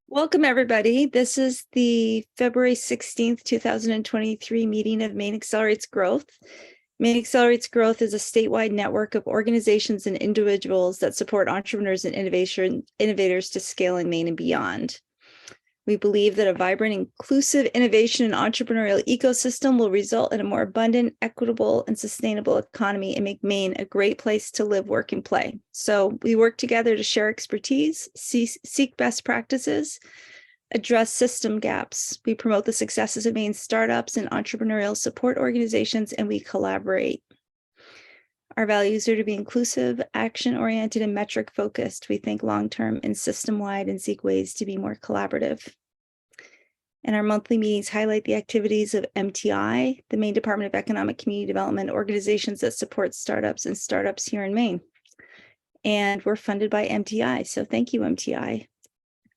Welcome, everybody. This is the February 16th, 2023 meeting of Maine Accelerates Growth. Maine Accelerates Growth is a statewide network of organizations and individuals that support entrepreneurs and innovators to scale in Maine and beyond. We believe that a vibrant, inclusive innovation and entrepreneurial ecosystem will result in a more abundant, equitable, and sustainable economy and make Maine a great place to live, work, and play. So we work together to share expertise, seek best practices, address system gaps. We promote the successes of Maine startups and entrepreneurial support organizations, and we collaborate. Our values are to be inclusive, action-oriented, and metric-focused. We think long-term and system-wide and seek ways to be more collaborative. And our monthly meetings highlight the activities of MTI, the Maine Department of Economic Community Development, organizations that support startups and startups here in Maine. And we're funded by MTI, so thank you, MTI.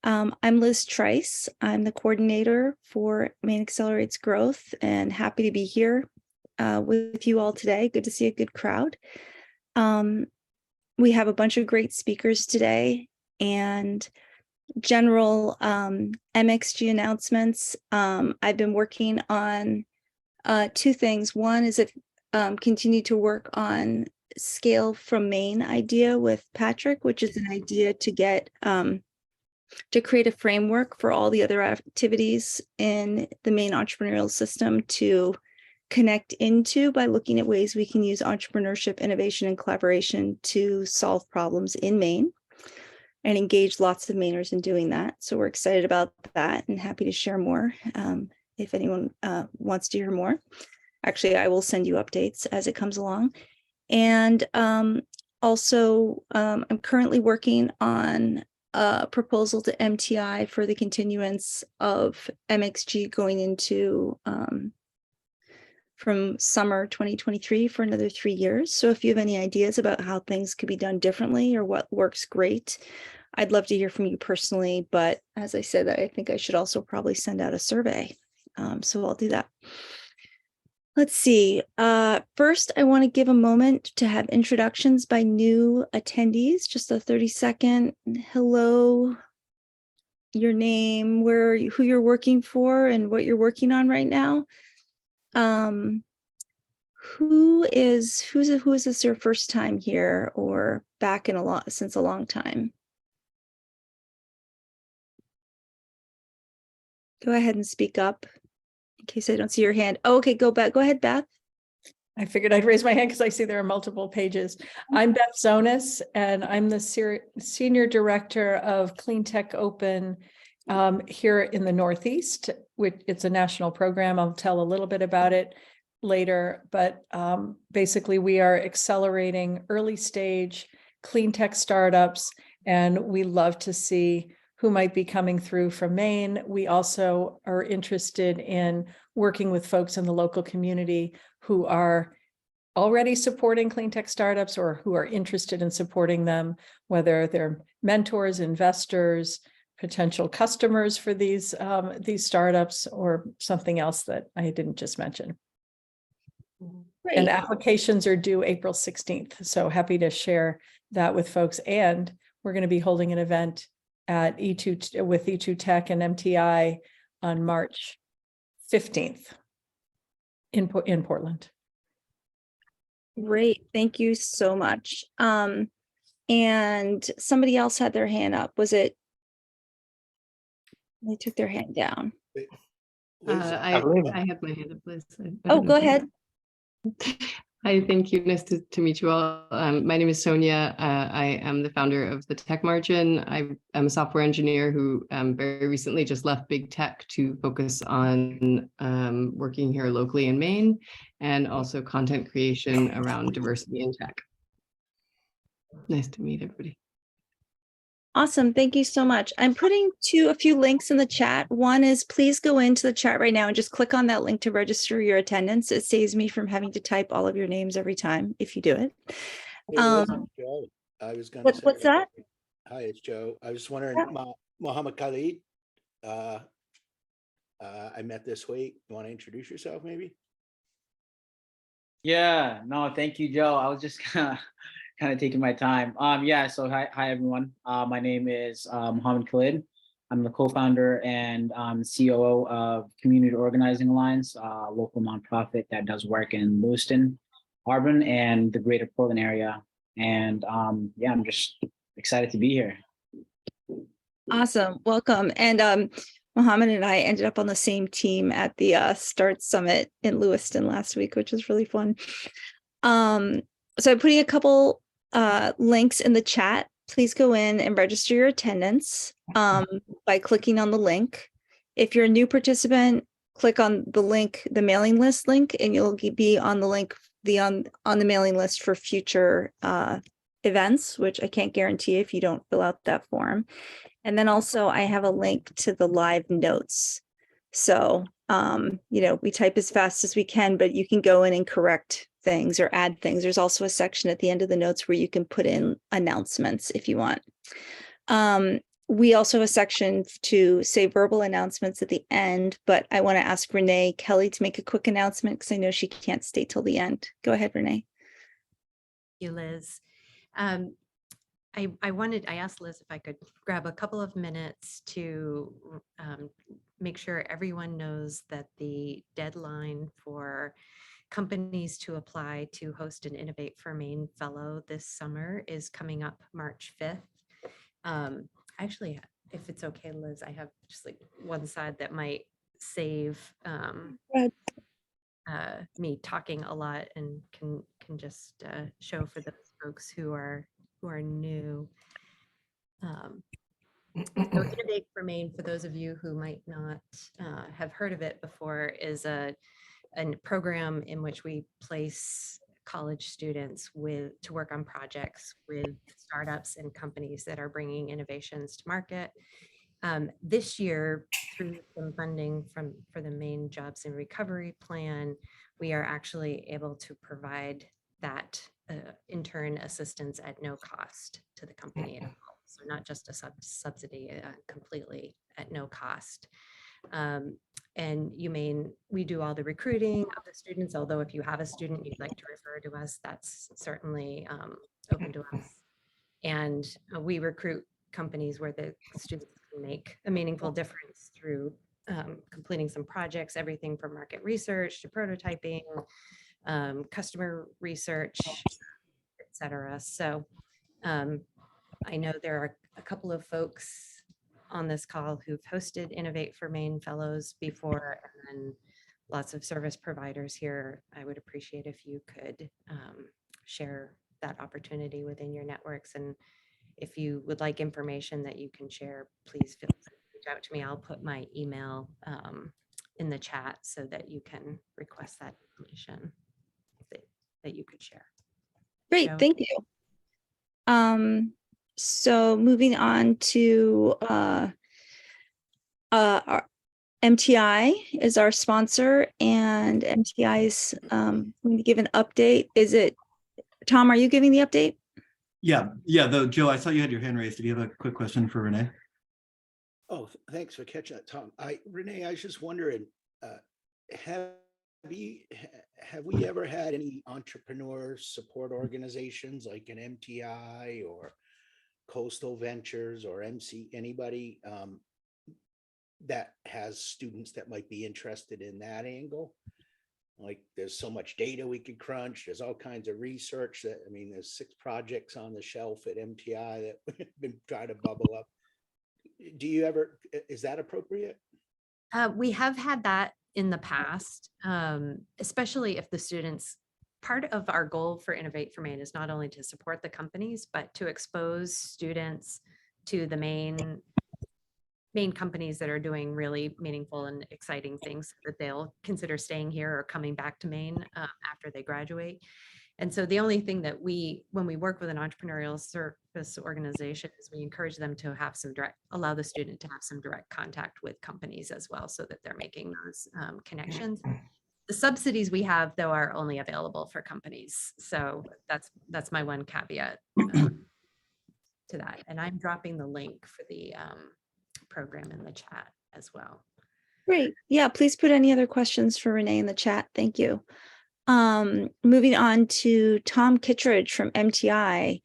I'm Liz Trice. I'm the coordinator for Maine Accelerates Growth and happy to be here with you all today. Good to see a good crowd. We have a bunch of great speakers today and general MxG announcements. I've been working on two things. One is continue to work on Scale from Maine idea with Patrick, which is an idea to get to create a framework for all the other activities in the Maine entrepreneurial system to connect into by looking at ways we can use entrepreneurship, innovation, and collaboration to solve problems in Maine and engage lots of Mainers in doing that. So we're excited about that and happy to share more if anyone wants to hear more. Actually, I will send you updates as it comes along. And also, I'm currently working on a proposal to MTI for the continuance of MxG going into from summer 2023 for another 3 years. So if you have any ideas about how things could be done differently or what works great, I'd love to hear from you personally. But as I said, I think I should also probably send out a survey. So I'll do that. Let's see. First, I want to give a moment to have introductions by new attendees. Just a 30-second hello, your name, who you're working for, and what you're working on right now. Who is this your first time here or back in since a long time? Go ahead and speak up in case I don't see your hand. Oh, okay, go ahead, Beth. I figured I'd raise my hand because I see there are multiple pages. I'm Beth Zonas, and I'm the Senior Director of CleanTech Open here in the Northeast, which it's a national program. I'll tell a little bit about it later, but basically we are accelerating early stage clean tech startups, and we love to see who might be coming through from Maine. We also are interested in working with folks in the local community who are already supporting clean tech startups or who are interested in supporting them, whether they're mentors, investors, potential customers for these startups, or something else that I didn't just mention. Great. And applications are due April 16th. So happy to share that with folks. And we're going to be holding an event at with E2Tech and MTI on March 15th in Portland. Great. Thank you so much. And somebody else had their hand up. Was it? They took their hand down. I have my hand up, Liz. Oh, go ahead. Hi, thank you. Nice to meet you all. My name is Sonia. I am the founder of the Tech Margin. I am a software engineer who very recently just left big tech to focus on working here locally in Maine and also content creation around diversity in tech. Nice to meet everybody. Awesome. Thank you so much. I'm putting a few links in the chat. One is please go into the chat right now and just click on that link to register your attendance. It saves me from having to type all of your names every time if you do it. Hey, Liz, it's Joe. I was going to say, what's that? Hi, it's Joe. I was wondering, Yeah. Mohammed Khalid, I met this week. You want to introduce yourself maybe? Yeah, no, thank you, Joe. I was just kind of taking my time. Yeah, so hi everyone. My name is Mohammed Khalid. I'm the co-founder and COO of Community Organizing Alliance, a local nonprofit that does work in Lewiston, Auburn, and the greater Portland area. And yeah, I'm just excited to be here. Awesome. Welcome. And Mohammed and I ended up on the same team at the START Summit in Lewiston last week, which was really fun. So I'm putting a couple links in the chat. Please go in and register your attendance by clicking on the link. If you're a new participant, click on the link, the mailing list link, and you'll be on the link, on the mailing list for future events, which I can't guarantee if you don't fill out that form. And then also I have a link to the live notes. So, we type as fast as we can, but you can go in and correct things or add things. There's also a section at the end of the notes where you can put in announcements if you want. We also have a section to say verbal announcements at the end, but I want to ask Renee Kelly to make a quick announcement because I know she can't stay till the end. Go ahead, Renee. Thank you, Liz. I asked Liz if I could grab a couple of minutes to make sure everyone knows that the deadline for companies to apply to host an Innovate for Maine Fellow this summer is coming up March 5th. Actually, if it's okay, Liz, I have just like one side that might save me talking a lot and can just show for the folks who are new. So Innovate for Maine, for those of you who might not have heard of it before, is a program in which we place college students to work on projects with startups and companies that are bringing innovations to market. This year, through some funding for the Maine Jobs and Recovery Plan, we are actually able to provide that intern assistance at no cost to the company at all. So not just a subsidy, completely at no cost. And we do all the recruiting of the students, although if you have a student you'd like to refer to us, that's certainly open to us. And we recruit companies where the students can make a meaningful difference through completing some projects, everything from market research to prototyping, customer research, etc. So I know there are a couple of folks on this call who've hosted Innovate for Maine Fellows before, and then lots of service providers here. I would appreciate if you could share that opportunity within your networks. And if you would like information that you can share, please feel free to reach out to me. I'll put my email in the chat so that you can request that information that you could share. Great, So, thank you. So moving on to our MTI is our sponsor, and MTI is going to give an update. Is it Tom? Are you giving the update? Yeah. Though Joe, I saw you had your hand raised. Did you have a quick question for Renee? Oh, thanks for catching that, Tom. Renee, I was just wondering, have we ever had any entrepreneur support organizations like an MTI or Coastal Ventures or anybody that has students that might be interested in that angle? Like there's so much data we could crunch. There's all kinds of research there's 6 projects on the shelf at MTI that we've been trying to bubble up. Is that appropriate? we have had that in the past, especially if the students, part of our goal for Innovate for Maine is not only to support the companies, but to expose students to the Maine companies that are doing really meaningful and exciting things so that they'll consider staying here or coming back to Maine after they graduate. And so the only thing that when we work with an entrepreneurial service organization, is we encourage them to have allow the student to have some direct contact with companies as well, so that they're making those connections. The subsidies we have, though, are only available for companies. So that's my one caveat to that. And I'm dropping the link for the program in the chat as well. Great. Yeah, please put any other questions for Renee in the chat. Thank you. Moving on to Tom Kittredge from MTI.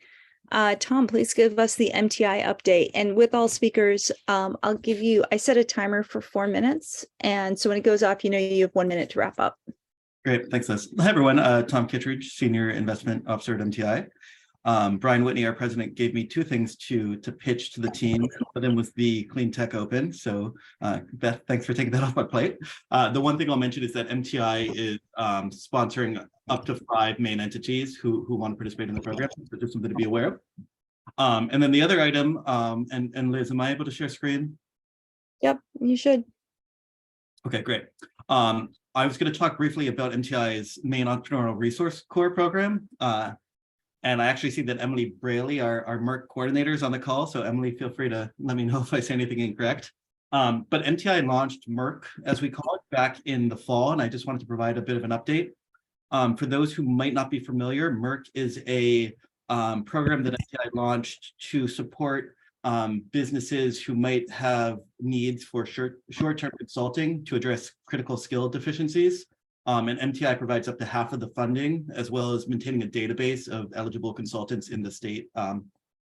Tom, please give us the MTI update. And with all speakers, I'll give you, I set a timer for 4 minutes. And so when it goes off, you know, you have 1 minute to wrap up. Great, thanks, Liz. Hi, everyone. Tom Kittredge, Senior Investment Officer at MTI. Brian Whitney, our president, gave me 2 things to pitch to the team. One of them was the CleanTech Open. So Beth, thanks for taking that off my plate. The one thing I'll mention is that MTI is sponsoring up to 5 Maine entities who want to participate in the program. So just something to be aware of. And then the other item, and Liz, am I able to share screen? Yep, you should. Okay, great. I was going to talk briefly about MTI's Maine Entrepreneurial Resource Corps program. And I actually see that Emily Braley, our MERC coordinator, is on the call. So Emily, feel free to let me know if I say anything incorrect. But MTI launched MERC, as we call it, back in the fall. And I just wanted to provide a bit of an update. For those who might not be familiar, MERC is a program that MTI launched to support businesses who might have needs for short-term consulting to address critical skill deficiencies. And MTI provides up to half of the funding, as well as maintaining a database of eligible consultants in the state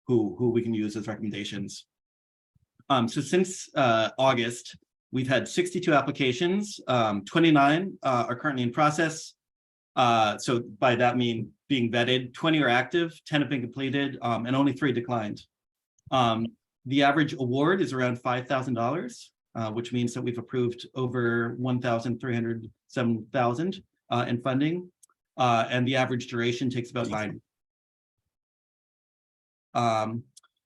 who we can use as recommendations. So since August, we've had 62 applications, 29 are currently in process. So by that I mean being vetted, 20 are active, 10 have been completed, and only 3 declined. The average award is around $5,000. Which means that we've approved over 1,307,000 in funding, and the average duration takes about 9.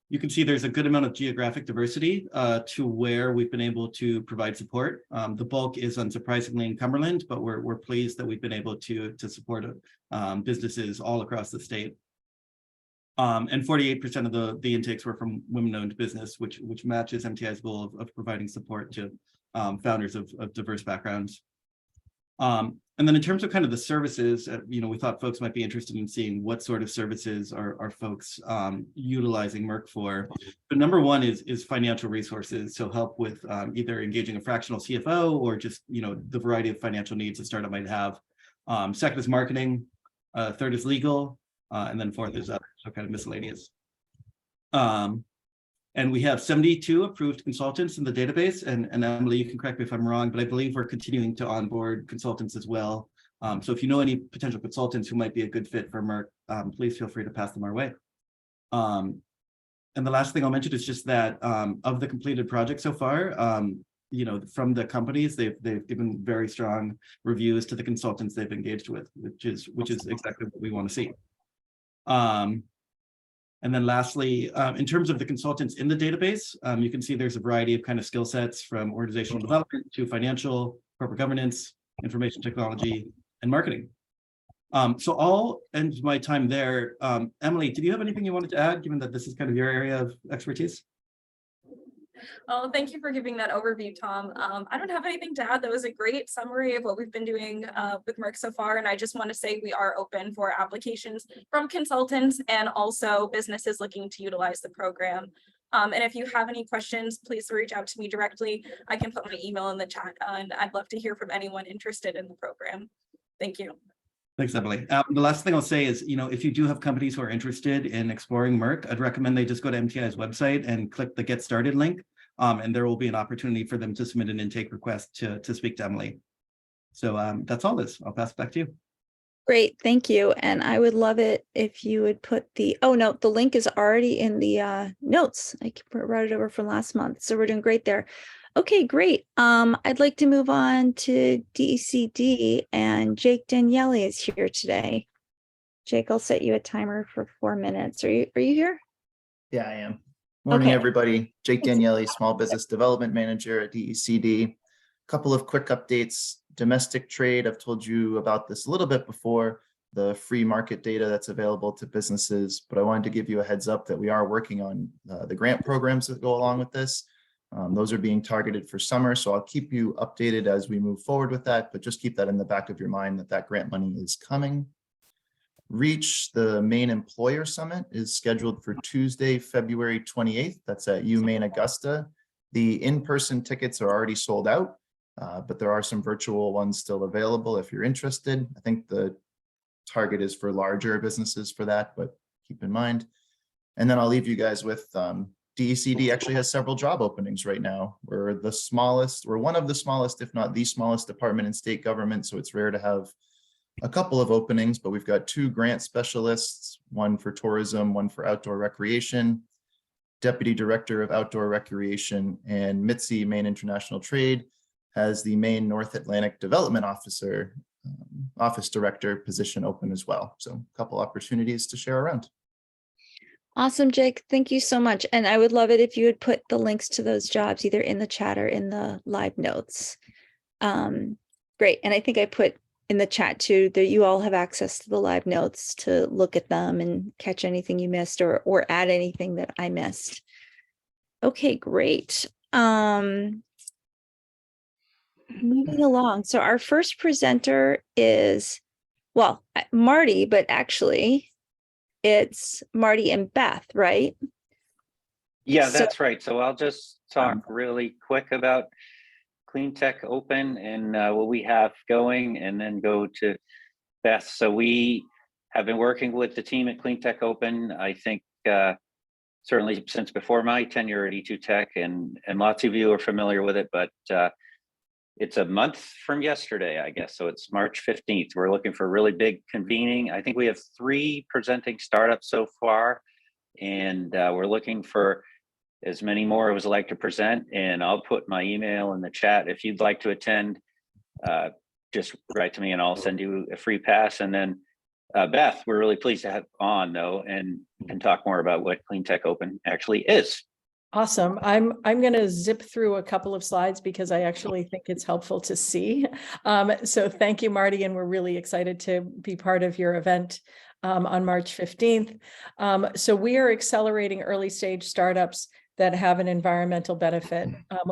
You can see there's a good amount of geographic diversity to where we've been able to provide support. The bulk is unsurprisingly in Cumberland, but we're pleased that we've been able to support businesses all across the state. And 48% of the intakes were from women-owned business, which matches MTI's goal of providing support to founders of diverse backgrounds. And then in terms of kind of the services, we thought folks might be interested in seeing what sort of services are folks utilizing MERC for. But number one is financial resources, so help with either engaging a fractional CFO or just the variety of financial needs a startup might have. Second is marketing, third is legal, and then fourth is other, so kind of miscellaneous. And we have 72 approved consultants in the database. And Emily, you can correct me if I'm wrong, but I believe we're continuing to onboard consultants as well. So if you know any potential consultants who might be a good fit for MERC, please feel free to pass them our way. And the last thing I'll mention is just that of the completed projects so far, from the companies, they've given very strong reviews to the consultants they've engaged with, which is exactly what we want to see. And then lastly, in terms of the consultants in the database, you can see there's a variety of kind of skill sets from organizational development to financial, corporate governance, information technology, and marketing. So I'll end my time there. Emily, did you have anything you wanted to add, given that this is kind of your area of expertise? Oh, thank you for giving that overview, Tom. I don't have anything to add. That was a great summary of what we've been doing with MERC so far. And I just want to say we are open for applications from consultants and also businesses looking to utilize the program. And if you have any questions, please reach out to me directly. I can put my email in the chat, and I'd love to hear from anyone interested in the program. Thank you. Thanks, Emily. The last thing I'll say is, if you do have companies who are interested in exploring MERC, I'd recommend they just go to MTI's website and click the Get Started link. And there will be an opportunity for them to submit an intake request to speak to Emily. So that's all this. I'll pass it back to you. Great, thank you. And I would love it if you would put the link is already in the notes. I brought it over from last month. So we're doing great there. Okay, great. I'd like to move on to DCD, and Jake Daniele is here today. Jake, I'll set you a timer for 4 minutes. Are you here? Yeah, I am. Morning, Okay. everybody. Jake Daniele, Small Business Development Manager at DECD. A couple of quick updates. Domestic trade, I've told you about this a little bit before, the free market data that's available to businesses, but I wanted to give you a heads up that we are working on the grant programs that go along with this. Those are being targeted for summer, so I'll keep you updated as we move forward with that, but just keep that in the back of your mind that grant money is coming. Reach, the Maine Employer Summit, is scheduled for Tuesday, February 28th. That's at Maine Augusta. The in-person tickets are already sold out, but there are some virtual ones still available if you're interested. I think the target is for larger businesses for that, but keep in mind. And then I'll leave you guys with DECD actually has several job openings right now. We're one of the smallest, if not the smallest department in state government. So it's rare to have a couple of openings, but we've got 2 grant specialists, one for tourism, one for outdoor recreation, deputy director of outdoor recreation, and Mitzi, Maine International Trade, has the Maine North Atlantic Development Officer, office director position open as well. So a couple opportunities to share around. Awesome, Jake. Thank you so much. And I would love it if you would put the links to those jobs either in the chat or in the live notes. Great. And I think I put in the chat too that you all have access to the live notes to look at them and catch anything you missed or add anything that I missed. Okay, great. Moving along. So our first presenter is, well, Marty, but actually it's Marty and Beth, right? Yeah, So- that's right. So I'll just talk really quick about CleanTech Open and what we have going, and then go to Beth. So we have been working with the team at CleanTech Open, I think certainly since before my tenure at E2Tech, and lots of you are familiar with it, but it's a month from yesterday, I guess. So it's March 15th. We're looking for a really big convening. I think we have 3 presenting startups so far, and we're looking for as many more as I'd like to present. And I'll put my email in the chat. If you'd like to attend, just write to me and I'll send you a free pass. And then Beth, we're really pleased to have on though, and can talk more about what CleanTech Open actually is. Awesome. I'm going to zip through a couple of slides because I actually think it's helpful to see. So thank you, Marty, and we're really excited to be part of your event on March 15th. So we are accelerating early stage startups that have an environmental benefit.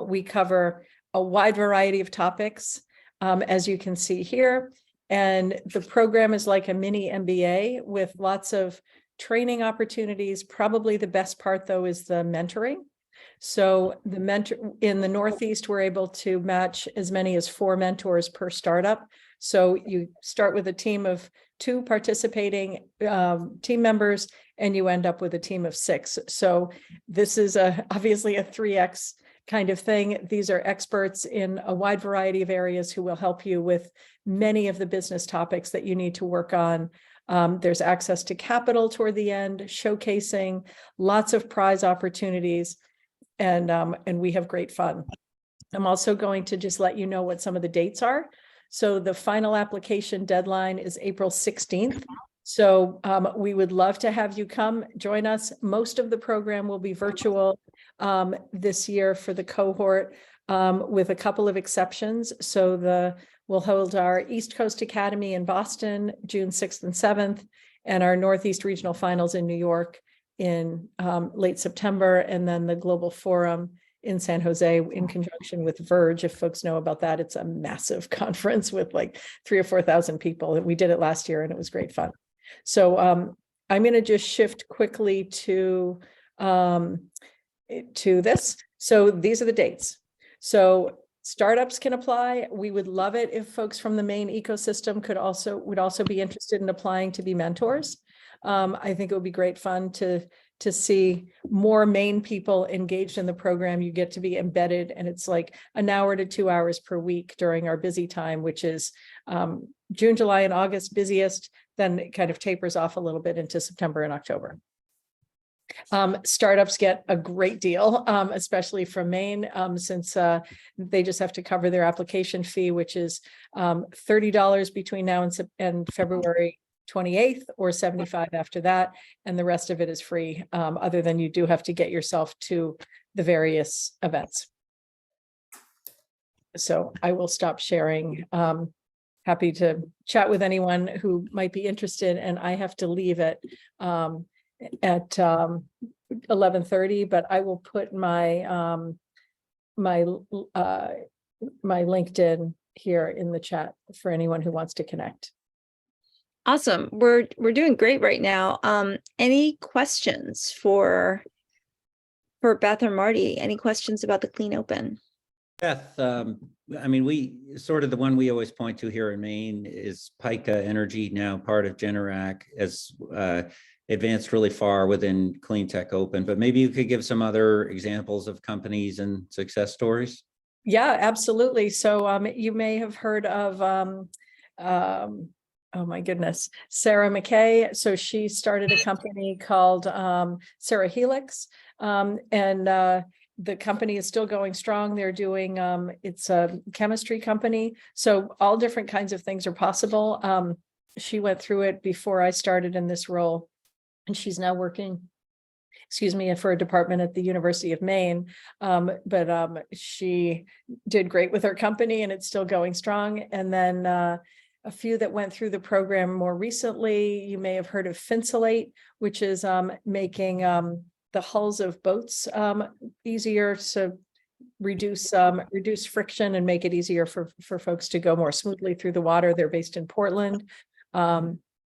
We cover a wide variety of topics, as you can see here. And the program is like a mini MBA with lots of training opportunities. Probably the best part, though, is the mentoring. So the mentor in the Northeast, we're able to match as many as 4 mentors per startup. So you start with a team of 2 participating team members, and you end up with a team of 6. So this is obviously a 3X kind of thing. These are experts in a wide variety of areas who will help you with many of the business topics that you need to work on. There's access to capital toward the end, showcasing, lots of prize opportunities, and we have great fun. I'm also going to just let you know what some of the dates are. So the final application deadline is April 16th. So we would love to have you come join us. Most of the program will be virtual this year for the cohort, with a couple of exceptions. So we'll hold our East Coast Academy in Boston, June 6th and 7th, and our Northeast Regional Finals in New York in late September, and then the Global Forum in San Jose in conjunction with Verge. If folks know about that, it's a massive conference with like 3,000 or 4,000 people. We did it last year and it was great fun. So I'm going to just shift quickly to this. So these are the dates. So startups can apply. We would love it if folks from the Maine ecosystem would also be interested in applying to be mentors. I think it would be great fun to see more Maine people engaged in the program. You get to be embedded, and it's like an hour to 2 hours per week during our busy time, which is June, July, and August busiest. Then it kind of tapers off a little bit into September and October. Startups get a great deal, especially from Maine, since they just have to cover their application fee, which is $30 between now and February 28th, or $75 after that, and the rest of it is free, other than you do have to get yourself to the various events. So I will stop sharing. Happy to chat with anyone who might be interested, and I have to leave at 11:30, but I will put my my LinkedIn here in the chat for anyone who wants to connect. Awesome. We're doing great right now. Any questions for Beth or Marty? Any questions about the Clean Open? Beth, I mean, we sort of the one we always point to here in Maine is Pika Energy, now part of Generac, as advanced really far within CleanTech Open, but maybe you could give some other examples of companies and success stories. Yeah, absolutely. So you may have heard of oh my goodness, Sarah McKay. So she started a company called Sarah Helix, and the company is still going strong. They're doing it's a chemistry company, so all different kinds of things are possible. She went through it before I started in this role, and she's now working, excuse me, for a department at the University of Maine. But she did great with her company, and it's still going strong. And then a few that went through the program more recently, you may have heard of Finsulate, which is making the hulls of boats easier to reduce friction and make it easier for folks to go more smoothly through the water. They're based in Portland.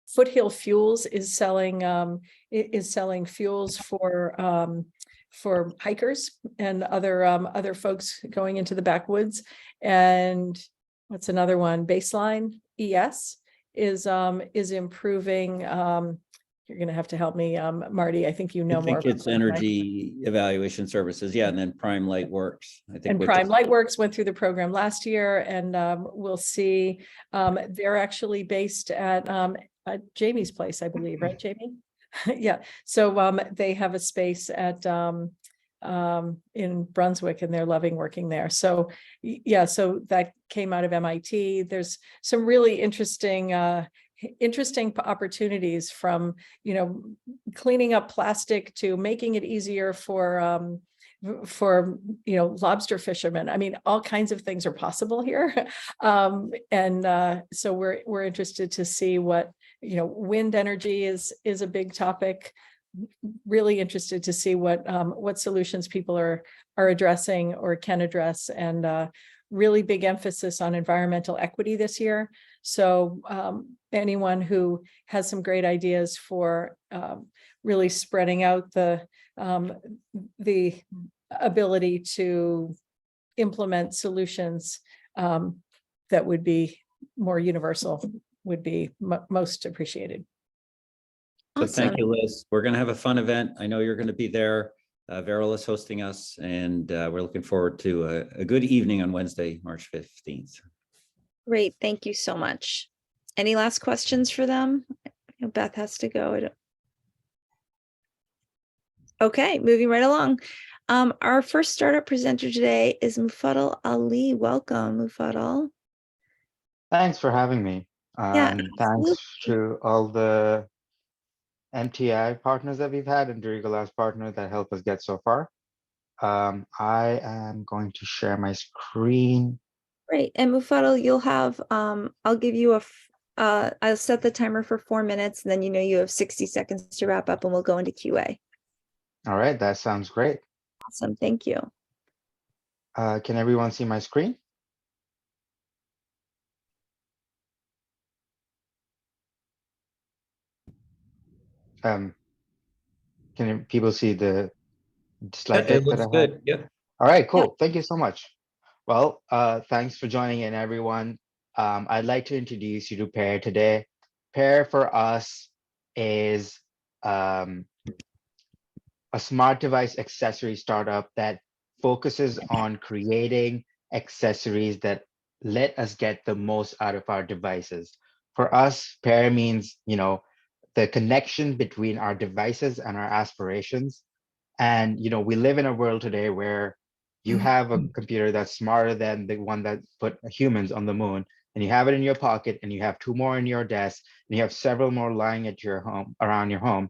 Foothill Fuels is selling fuels for hikers and other folks going into the backwoods. And what's another one? Baseline ES is improving. You're going to have to help me, Marty. I think you know I more. think it's energy evaluation services. Yeah, and then Prime Light Works. I think. And Prime Light Works went through the program last year, and we'll see. They're actually based at Jamie's place, I believe, right, Jamie? Yeah. So they have a space at in Brunswick, and they're loving working there. So yeah, so that came out of MIT. There's some really interesting opportunities, from, you know, cleaning up plastic to making it easier for you know, lobster fishermen. I mean, all kinds of things are possible here. So we're interested to see what, you know, wind energy is a big topic. Really interested to see what solutions people are addressing or can address, and really big emphasis on environmental equity this year. So anyone who has some great ideas for really spreading out the ability to implement solutions that would be more universal would be most appreciated. So Awesome. thank you, Liz. We're going to have a fun event. I know you're going to be there. Veryl is hosting us, and we're looking forward to a good evening on Wednesday, March 15th. Great. Thank you so much. Any last questions for them? Beth has to go. Okay, moving right along. Our first startup presenter today is Mufaddal Ali. Welcome, Mufaddal. Thanks for having me. Yeah, Thanks to all the MTI partners that we've had and Dirigo Labs partner that helped us get so far. I am going to share my screen. Great. And Mufaddal, you'll have, I'll give you I'll set the timer for 4 minutes, and then you have 60 seconds to wrap up, and we'll go into QA. All right, that sounds great. Awesome. Thank you. Can everyone see my screen? Can people see the slide deck that I have? Good. Yeah. All right, cool. Thank you so much. Well, thanks for joining in, everyone. I'd like to introduce you to Pair today. Pair for us is a smart device accessory startup that focuses on creating accessories that let us get the most out of our devices. For us, Pair means, the connection between our devices and our aspirations. And, we live in a world today where you have a computer that's smarter than the one that put humans on the moon, and you have it in your pocket, and you have 2 more in your desk, and you have several more lying at your home, around your home.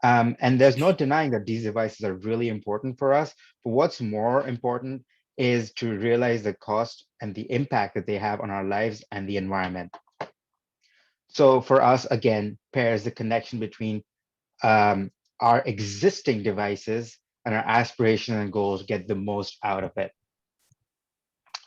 And there's no denying that these devices are really important for us. But what's more important is to realize the cost and the impact that they have on our lives and the environment. So for us, again, Pair is the connection between our existing devices and our aspirations and goals, get the most out of it.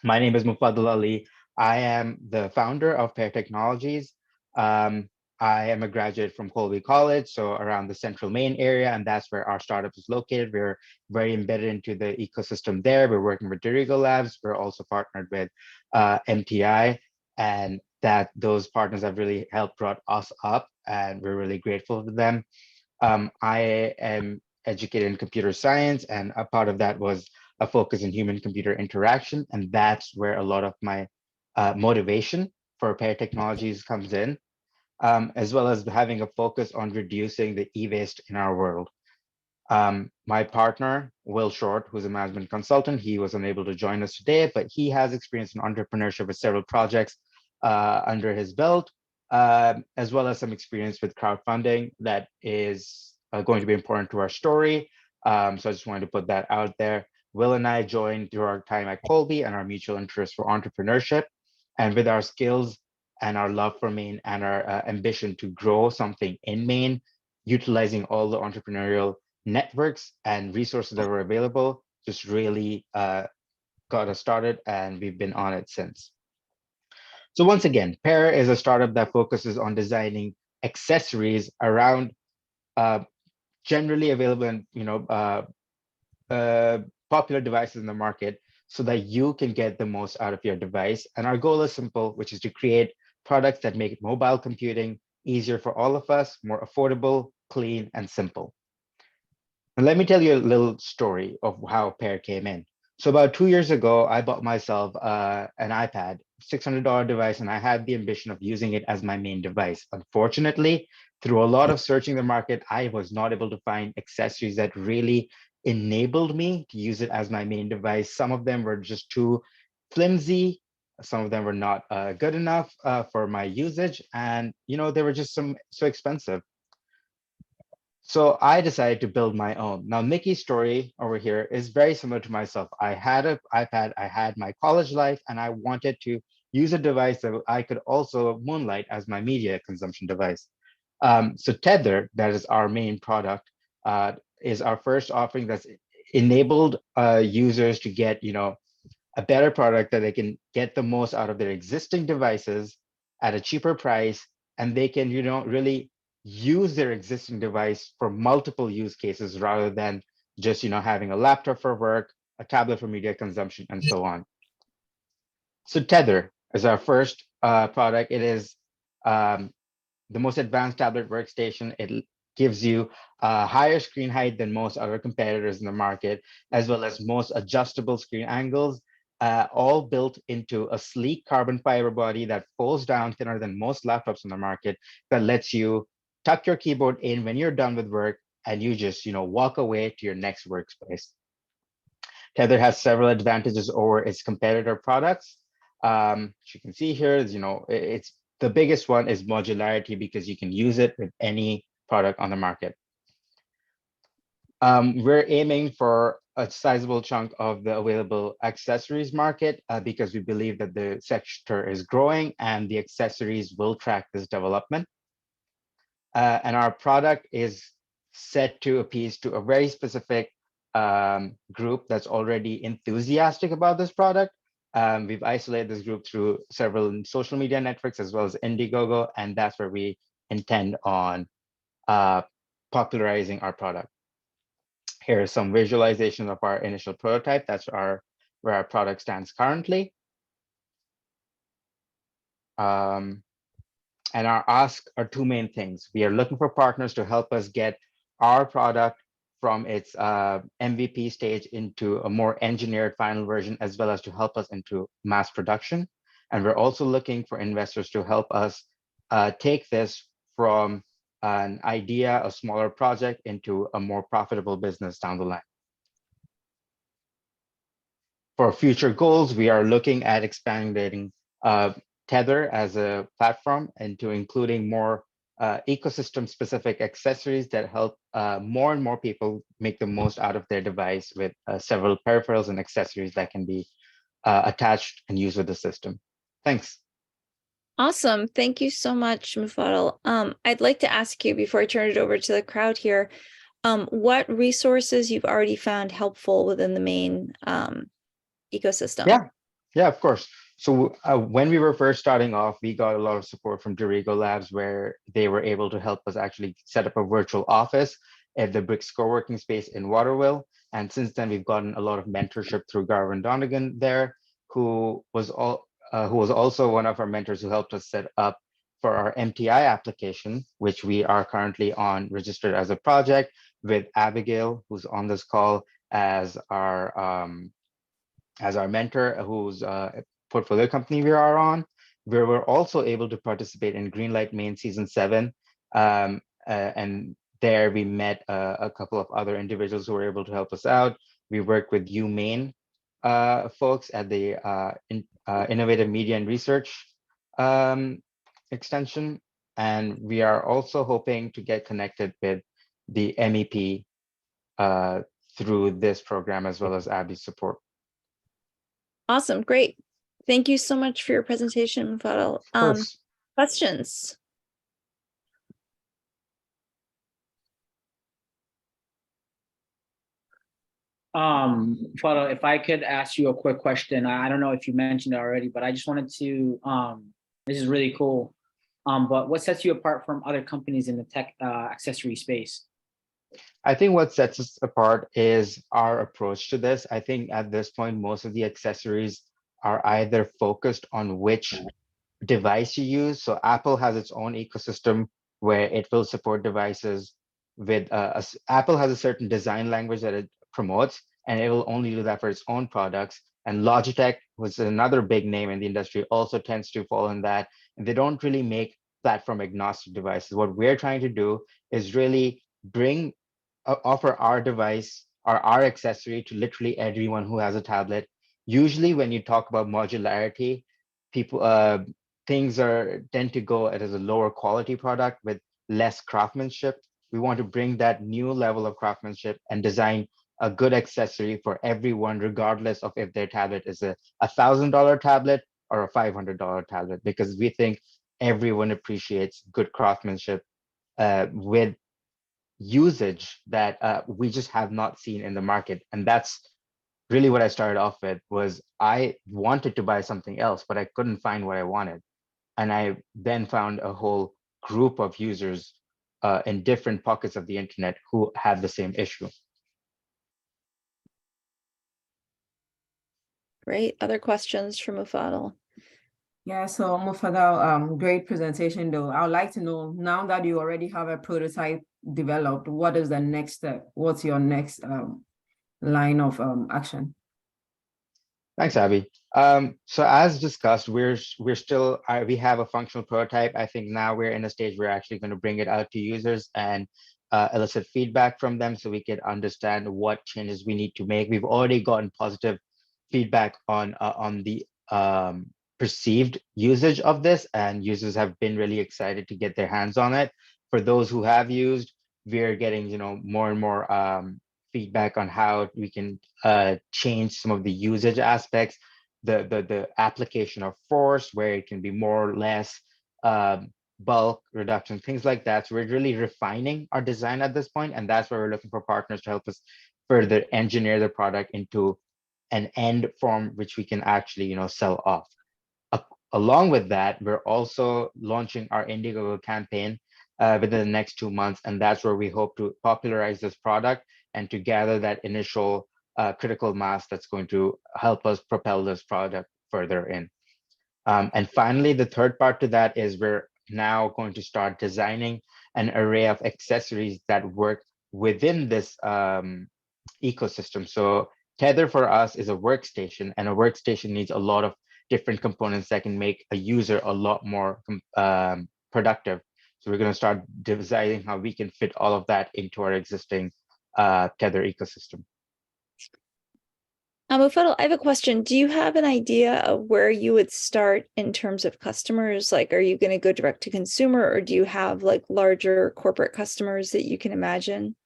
My name is Mufaddal Ali. I am the founder of Pair Technologies. I am a graduate from Colby College, so around the central Maine area, and that's where our startup is located. We're very embedded into the ecosystem there. We're working with Dirigo Labs. We're also partnered with MTI, and those partners have really helped brought us up, and we're really grateful to them. I am educated in computer science, and a part of that was a focus in human-computer interaction, and that's where a lot of my motivation for Pair Technologies comes in, as well as having a focus on reducing the e-waste in our world. My partner, Will Short, who's a management consultant, he was unable to join us today, but he has experience in entrepreneurship with several projects under his belt, as well as some experience with crowdfunding that is going to be important to our story. So I just wanted to put that out there. Will and I joined through our time at Colby and our mutual interest for entrepreneurship. And with our skills and our love for Maine and our ambition to grow something in Maine, utilizing all the entrepreneurial networks and resources that were available, just really got us started, and we've been on it since. So once again, Pair is a startup that focuses on designing accessories around generally available and popular devices in the market, so that you can get the most out of your device. And our goal is simple, which is to create products that make mobile computing easier for all of us, more affordable, clean, and simple. And let me tell you a little story of how Pair came in. So about 2 years ago, I bought myself an iPad, $600 device, and I had the ambition of using it as my main device. Unfortunately, through a lot of searching the market, I was not able to find accessories that really enabled me to use it as my main device. Some of them were just too flimsy. Some of them were not good enough for my usage. And, they were just so expensive. So I decided to build my own. Now, Nikki's story over here is very similar to myself. I had an iPad, I had my college life, and I wanted to use a device that I could also moonlight as my media consumption device. So Tether, that is our main product, is our first offering that's enabled users to get, a better product that they can get the most out of their existing devices at a cheaper price, and they can, really use their existing device for multiple use cases rather than just, having a laptop for work, a tablet for media consumption, and so on. So Tether is our first product. It is the most advanced tablet workstation. It gives you a higher screen height than most other competitors in the market, as well as most adjustable screen angles, all built into a sleek carbon fiber body that folds down thinner than most laptops on the market, that lets you tuck your keyboard in when you're done with work, and you just, walk away to your next workspace. Tether has several advantages over its competitor products. As you can see here, it's the biggest one is modularity, because you can use it with any product on the market. We're aiming for a sizable chunk of the available accessories market because we believe that the sector is growing and the accessories will track this development. And our product is set to appeal to a very specific group that's already enthusiastic about this product. We've isolated this group through several social media networks as well as Indiegogo, and that's where we intend on popularizing our product. Here are some visualizations of our initial prototype. That's where our product stands currently. And our ask are two main things. We are looking for partners to help us get our product from its MVP stage into a more engineered final version, as well as to help us into mass production. And we're also looking for investors to help us take this from an idea, a smaller project, into a more profitable business down the line. For future goals, we are looking at expanding Tether as a platform into including more ecosystem-specific accessories that help more and more people make the most out of their device with several peripherals and accessories that can be attached and used with the system. Thanks. Awesome. Thank you so much, Mufaddal. I'd like to ask you, before I turn it over to the crowd here, what resources you've already found helpful within the Maine ecosystem? Yeah, of course. So when we were first starting off, we got a lot of support from Dorigo Labs, where they were able to help us actually set up a virtual office at the Bricks co-working space in Waterville. And since then, we've gotten a lot of mentorship through Garvin Donegan there, who was also one of our mentors who helped us set up for our MTI application, which we are currently on registered as a project with Abigail, who's on this call as our mentor, whose portfolio company we are on, where we're also able to participate in Greenlight Maine Season 7. And there we met a couple of other individuals who were able to help us out. We worked with Maine folks at the Innovative Media and Research extension. And we are also hoping to get connected with the MEP through this program, as well as Abby's support. Awesome, great. Thank you so much for your presentation, Mufaddal. Of course. Questions? Mufaddal, if I could ask you a quick question. I don't know if you mentioned it already, but I just wanted to, this is really cool. But what sets you apart from other companies in the tech accessory space? I think what sets us apart is our approach to this. I think at this point, most of the accessories are either focused on which device you use. So Apple has its own ecosystem where it will support devices with Apple has a certain design language that it promotes, and it will only do that for its own products. And Logitech, which is another big name in the industry, also tends to fall in that. And they don't really make platform agnostic devices. What we're trying to do is really offer our device or our accessory to literally everyone who has a tablet. Usually when you talk about modularity, people things tend to go as a lower quality product with less craftsmanship. We want to bring that new level of craftsmanship and design a good accessory for everyone, regardless of if their tablet is a $1,000 tablet or a $500 tablet, because we think everyone appreciates good craftsmanship with usage that we just have not seen in the market. And that's really what I started off with. Was I wanted to buy something else, but I couldn't find what I wanted. And I then found a whole group of users in different pockets of the internet who had the same issue. Great. Other questions from Mufaddal? Yeah, so Mufaddal, great presentation though. I would like to know, now that you already have a prototype developed, what is the next step? What's your next line of action? Thanks, Abby. So as discussed, we have a functional prototype. I think now we're in a stage we're actually going to bring it out to users and elicit feedback from them so we can understand what changes we need to make. We've already gotten positive feedback on the perceived usage of this, and users have been really excited to get their hands on it. For those who have used, we're getting more and more feedback on how we can change some of the usage aspects, the application of force, where it can be more or less bulk reduction, things like that. So we're really refining our design at this point, and that's where we're looking for partners to help us further engineer the product into an end form which we can actually sell off. Along with that, we're also launching our Indiegogo campaign within the next 2 months, and that's where we hope to popularize this product and to gather that initial critical mass that's going to help us propel this product further in. And finally, the third part to that is we're now going to start designing an array of accessories that work within this ecosystem. So Tether for us is a workstation, and a workstation needs a lot of different components that can make a user a lot more productive. So we're going to start designing how we can fit all of that into our existing Tether ecosystem. Mufaddal, I have a question. Do you have an idea of where you would start in terms of customers? Like, are you going to go direct to consumer, or do you have like larger corporate customers that you can imagine?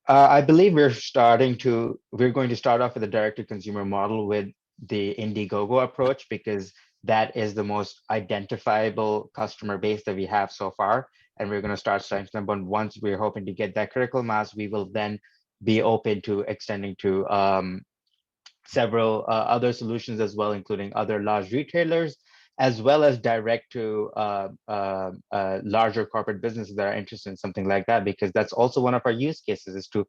I believe we're going to start off with a direct to consumer model with the Indiegogo approach, because that is the most identifiable customer base that we have so far. And we're going to start starting them. But once we're hoping to get that critical mass, we will then be open to extending to several other solutions as well, including other large retailers, as well as direct to larger corporate businesses that are interested in something like that, because that's also one of our use cases, is to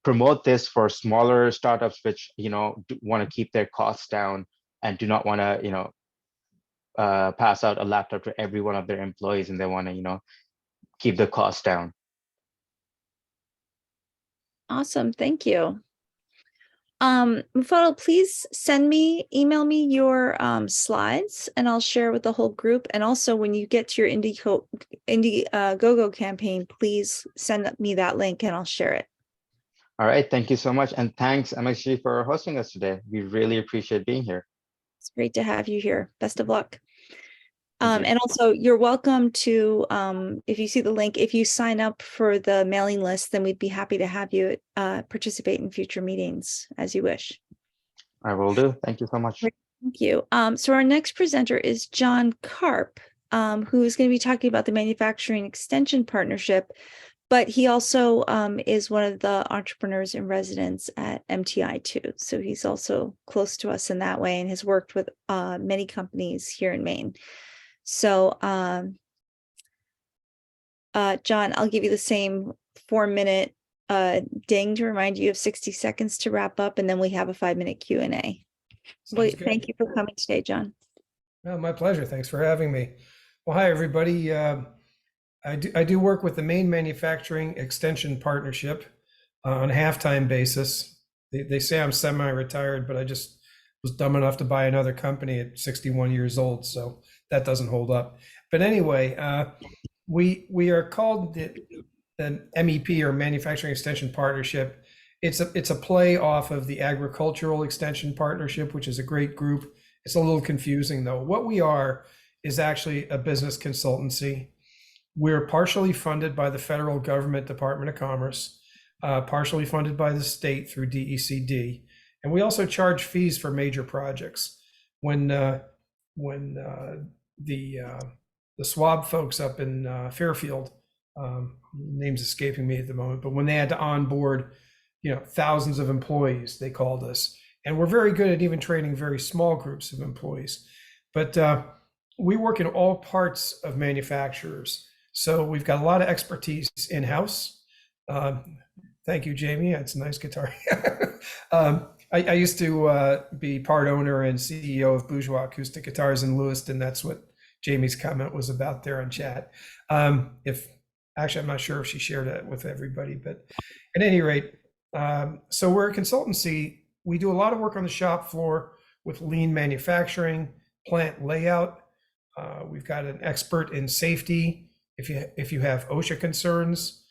promote this for smaller startups which want to keep their costs down and do not want to pass out a laptop to every one of their employees, and they want to, keep the cost down. Awesome, thank you. Mufaddal, please email me your slides, and I'll share with the whole group. And also, when you get to your Indiegogo campaign, please send me that link and I'll share it. All right, thank you so much. And thanks, MxG, for hosting us today. We really appreciate being here. It's great to have you here. Best of luck. Thank you. And also, you're welcome to, if you see the link, if you sign up for the mailing list, then we'd be happy to have you participate in future meetings as you wish. I will do. Thank you so much. Thank you. So our next presenter is John Karp, who is going to be talking about the Manufacturing Extension Partnership, but he also is one of the entrepreneurs in residence at MTI too. So he's also close to us in that way and has worked with many companies here in Maine. So, John, I'll give you the same 4-minute ding to remind you of 60 seconds to wrap up, and then we have a 5-minute Q&A. Well, thank you for coming today, John. Oh, my pleasure. Thanks for having me. Well, hi, everybody. I do work with the Maine Manufacturing Extension Partnership on a half-time basis. They say I'm semi-retired, but I just was dumb enough to buy another company at 61 years old, so that doesn't hold up. But anyway, we are called the MEP, or Manufacturing Extension Partnership. It's a play off of the Agricultural Extension Partnership, which is a great group. It's a little confusing though. What we are is actually a business consultancy. We're partially funded by the federal government, Department of Commerce, partially funded by the state through DECD. And we also charge fees for major projects. When the swab folks up in Fairfield, name's escaping me at the moment, but when they had to onboard, thousands of employees, they called us. And we're very good at even training very small groups of employees. But we work in all parts of manufacturers. So we've got a lot of expertise in-house. Thank you, Jamie. That's a nice guitar. I used to be part owner and CEO of Bourgeois Acoustic Guitars in Lewiston. That's what Jamie's comment was about there on chat. Actually, I'm not sure if she shared it with everybody, but at any rate, so we're a consultancy. We do a lot of work on the shop floor with lean manufacturing, plant layout. We've got an expert in safety. If you have OSHA concerns,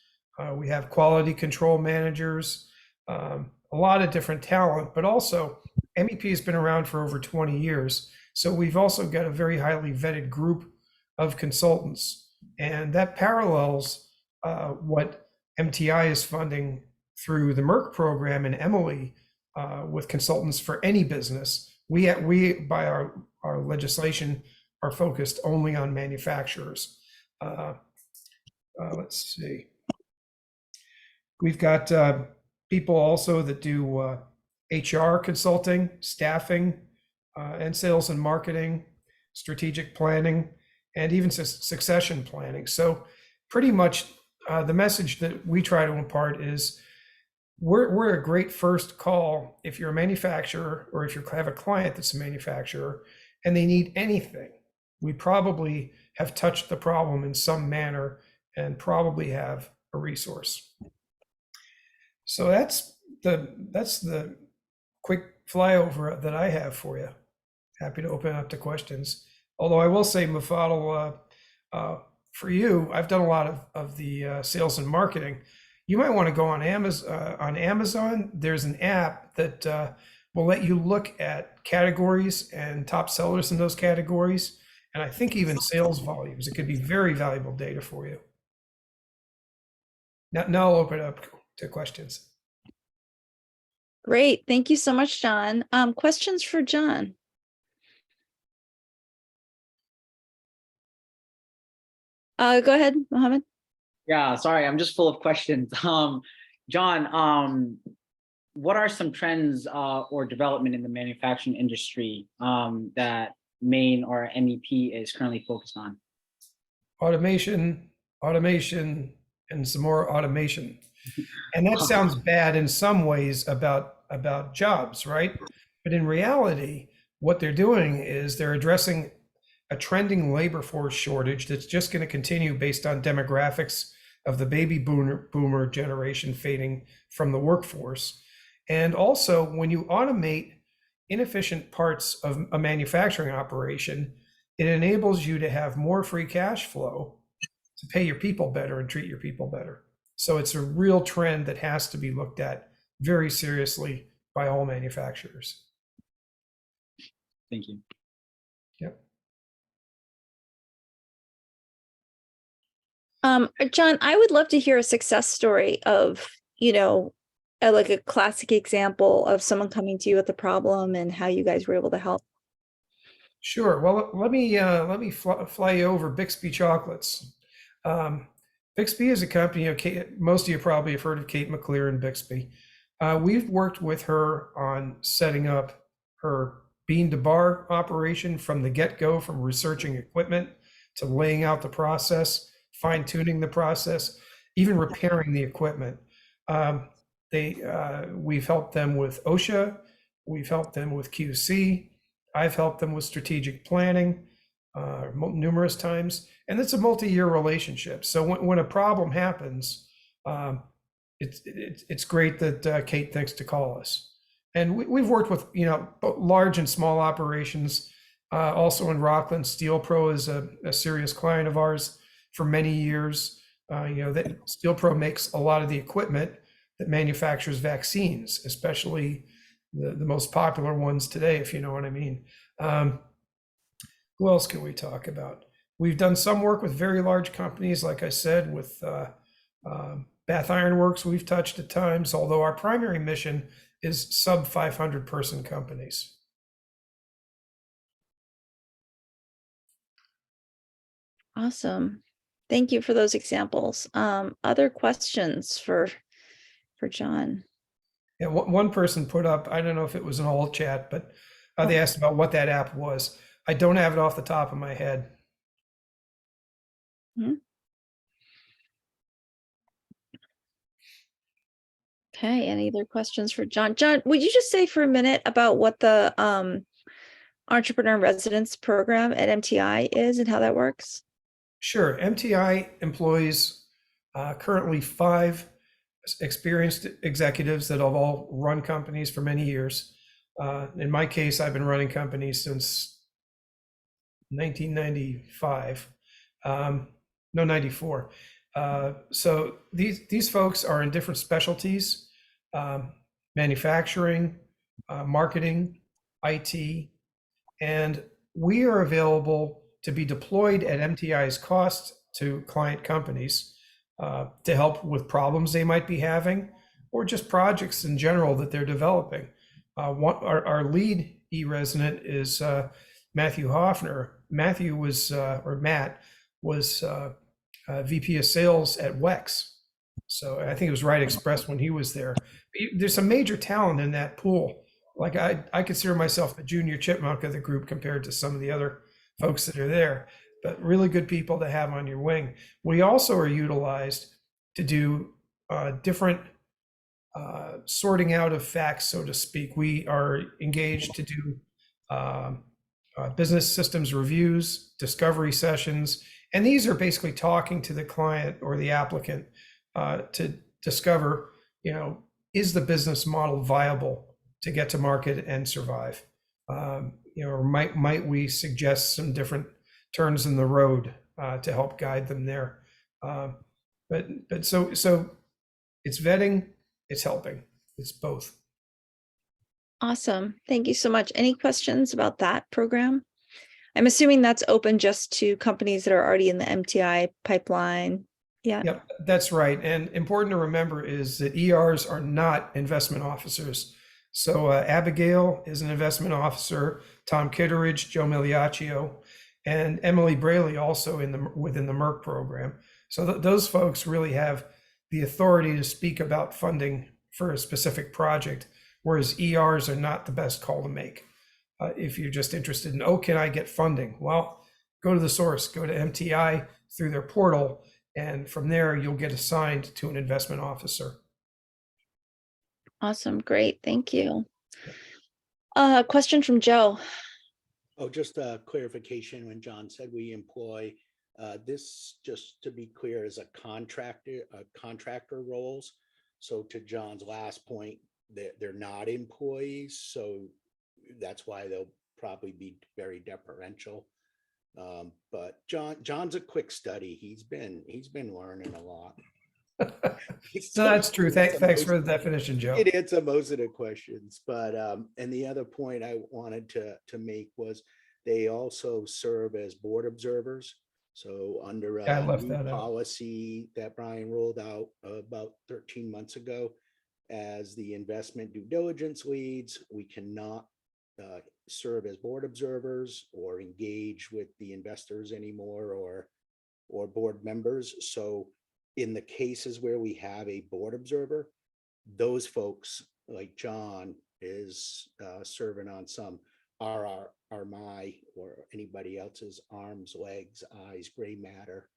we have quality control managers, a lot of different talent, but also MEP has been around for over 20 years. So we've also got a very highly vetted group of consultants, and that parallels what MTI is funding through the Merck program and Emily with consultants for any business. We by our legislation are focused only on manufacturers. Let's see. We've got people also that do HR consulting, staffing, and sales and marketing, strategic planning, and even succession planning. So pretty much the message that we try to impart is we're a great first call if you're a manufacturer, or if you have a client that's a manufacturer and they need anything. We probably have touched the problem in some manner and probably have a resource. So that's the quick flyover that I have for you. Happy to open up to questions. Although I will say, Mufaddal, for you, I've done a lot of the sales and marketing. You might want to go on Amazon. There's an app that will let you look at categories and top sellers in those categories, and I think even sales volumes. It could be very valuable data for you. Now I'll open it up to questions. Great. Thank you so much, John. Questions for John? Go ahead, Mohammed. Yeah, sorry, I'm just full of questions. John, what are some trends or development in the manufacturing industry that Maine or MEP is currently focused on? Automation, and some more automation. And that sounds bad in some ways about jobs, right? But in reality, what they're doing is they're addressing a trending labor force shortage that's just going to continue based on demographics of the baby boomer generation fading from the workforce. And also, when you automate inefficient parts of a manufacturing operation, it enables you to have more free cash flow to pay your people better and treat your people better. So it's a real trend that has to be looked at very seriously by all manufacturers. Thank you. Yep. John, I would love to hear a success story of, like a classic example of someone coming to you with a problem and how you guys were able to help. Sure. Well, let me fly you over Bixby Chocolates. Bixby is a company. Most of you probably have heard of Kate McClear in Bixby. We've worked with her on setting up her bean to bar operation from the get-go, from researching equipment to laying out the process, fine-tuning the process, even repairing the equipment. We've helped them with OSHA, we've helped them with QC, I've helped them with strategic planning numerous times, and it's a multi-year relationship. So when a problem happens, it's great that Kate thinks to call us. And we've worked with large and small operations. Also in Rockland, Steel Pro is a serious client of ours for many years. That Steel Pro makes a lot of the equipment that manufactures vaccines, especially the most popular ones today, if you know what I mean. Who else can we talk about? We've done some work with very large companies, like I said, with Bath Iron Works we've touched at times, although our primary mission is sub 500 person companies. Awesome. Thank you for those examples. Other questions for John? Yeah, one person put up, I don't know if it was an old chat, but they asked about what that app was. I don't have it off the top of my head. Okay, any other questions for John? John, would you just say for a minute about what the Entrepreneur in Residence program at MTI is and how that works? Sure. MTI employs currently 5 experienced executives that have all run companies for many years. In my case, I've been running companies since 1995. No, 94. So these folks are in different specialties: manufacturing, marketing, IT, and we are available to be deployed at MTI's cost to client companies to help with problems they might be having, or just projects in general that they're developing. Our lead e-resident is Matthew Hoffner. Matthew was, or Matt was VP of sales at WEX. So I think it was Right Express when he was there. There's some major talent in that pool. Like I consider myself the junior chipmunk of the group compared to some of the other folks that are there, but really good people to have on your wing. We also are utilized to do different sorting out of facts, so to speak. We are engaged to do business systems reviews, discovery sessions, and these are basically talking to the client or the applicant to discover, is the business model viable to get to market and survive? Or might we suggest some different turns in the road to help guide them there? But so it's vetting, it's helping, it's both. Awesome. Thank you so much. Any questions about that program? I'm assuming that's open just to companies that are already in the MTI pipeline. Yeah. Yep, that's right. And important to remember is that ERs are not investment officers. So Abigail is an investment officer, Tom Kitteridge, Joe Miliaccio, and Emily Braley also within the Merck program. So those folks really have the authority to speak about funding for a specific project, whereas ERs are not the best call to make. If you're just interested in, can I get funding? Well, go to the source, go to MTI through their portal, and from there you'll get assigned to an investment officer. Awesome. Great. Thank you. Question from Joe. Oh, just a clarification, when John said we employ, this, just to be clear, is a contractor roles. So to John's last point, they're not employees, so that's why they'll probably be very deferential. But John's a quick study. He's been learning a lot. So that's true. Thanks for the definition, Joe. It answers most of the questions, but and the other point I wanted to make was they also serve as board observers. So under Yeah, I a left new that out. policy that Brian rolled out about 13 months ago, as the investment due diligence leads, we cannot serve as board observers or engage with the investors anymore, or board members. So in the cases where we have a board observer, those folks like John is serving on some are my or anybody else's arms, legs, eyes, gray matter,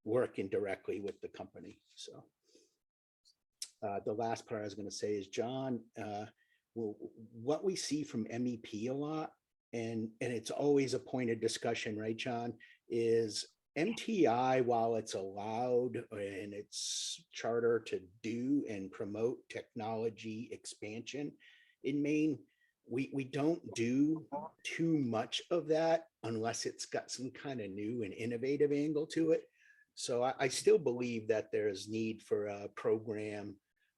working directly with the company. So the last part I was going to say is, John, what we see from MEP a lot, and it's always a point of discussion, right, John, is MTI, while it's allowed in its charter to do and promote technology expansion in Maine, we don't do too much of that unless it's got some kind of new and innovative angle to it. So I still believe that there's need for a program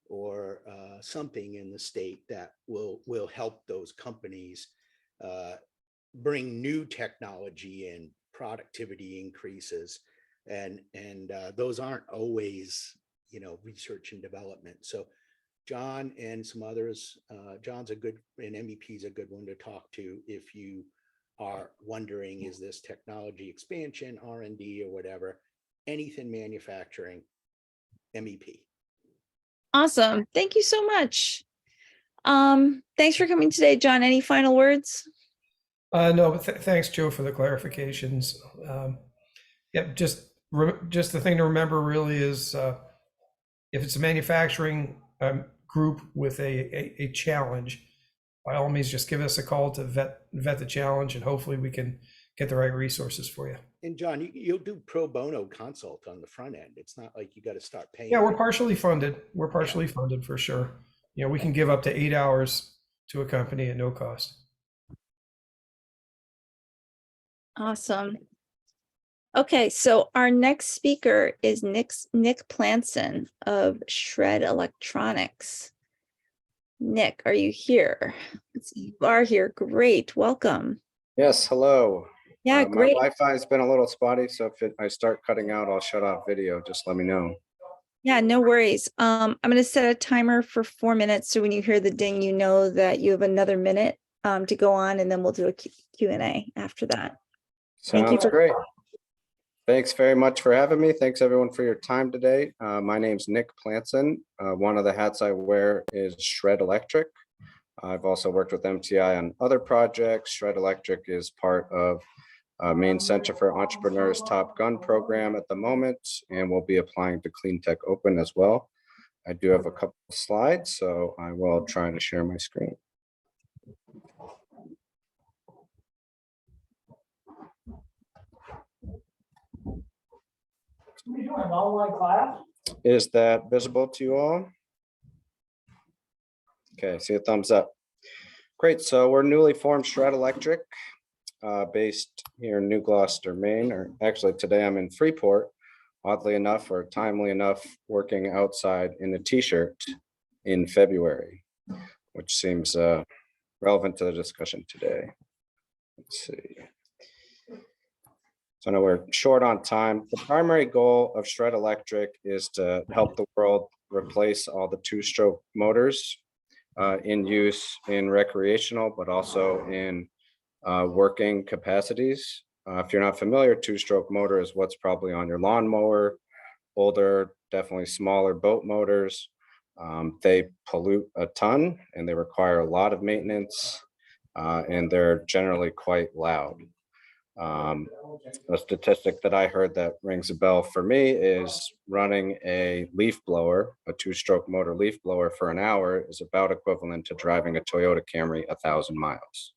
or something in the state that will help those companies bring new technology and productivity increases, and those aren't always, research and development. So John and some others, John's a good, and MEP's a good one to talk to if you are wondering, is this technology expansion, R&D or whatever, anything manufacturing, MEP. Awesome. Thank you so much. Thanks for coming today, John. Any final words? No, but thanks, Joe, for the clarifications. Yep, just the thing to remember really is if it's a manufacturing group with a challenge, by all means, just give us a call to vet the challenge, and hopefully we can get the right resources for you. And John, you'll do pro bono consult on the front end. It's not like you got to start paying. Yeah, we're partially funded. We're partially funded for sure. We can give up to 8 hours to a company at no cost. Awesome. Okay, so our next speaker is Nick Planson of Shred Electronics. Nick, are you here? You are here. Great. Welcome. Yes, hello. Yeah, great. My Wi-Fi has been a little spotty, so if I start cutting out, I'll shut off video. Just let me know. Yeah, no worries. I'm going to set a timer for 4 minutes, so when you hear the ding, you know that you have another minute to go on, and then we'll do a Q&A after that. Sounds great. Thanks very much for having me. Thanks everyone for your time today. My name's Nick Planson. One of the hats I wear is Shred Electric. I've also worked with MTI on other projects. Shred Electric is part of Maine Center for Entrepreneurs Top Gun program at the moment, and we'll be applying to CleanTech Open as well. I do have a couple of slides, so I will try to share my screen. Is that visible to you all? Okay, see a thumbs up. Great, so we're newly formed Shred Electric, based here in New Gloucester, Maine, or actually today I'm in Freeport, oddly enough, or timely enough, working outside in a t-shirt in February, which seems relevant to the discussion today. Let's see. So I know we're short on time. The primary goal of Shred Electric is to help the world replace all the two-stroke motors in use in recreational, but also in working capacities. If you're not familiar, two-stroke motor is what's probably on your lawnmower, older, definitely smaller boat motors. They pollute a ton and they require a lot of maintenance, and they're generally quite loud. A statistic that I heard that rings a bell for me is running a leaf blower, a two-stroke motor leaf blower for an hour is about equivalent to driving a Toyota Camry 1,000 miles.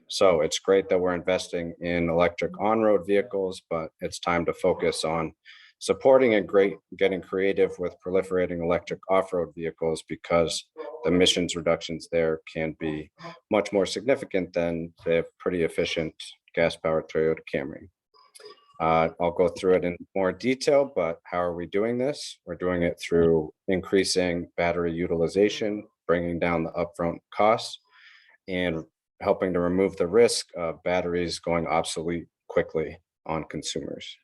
So it's great that we're investing in electric on-road vehicles, but it's time to focus on supporting and getting creative with proliferating electric off-road vehicles, because the emissions reductions there can be much more significant than the pretty efficient gas-powered Toyota Camry. I'll go through it in more detail, but how are we doing this? We're doing it through increasing battery utilization, bringing down the upfront costs, and helping to remove the risk of batteries going obsolete quickly on consumers.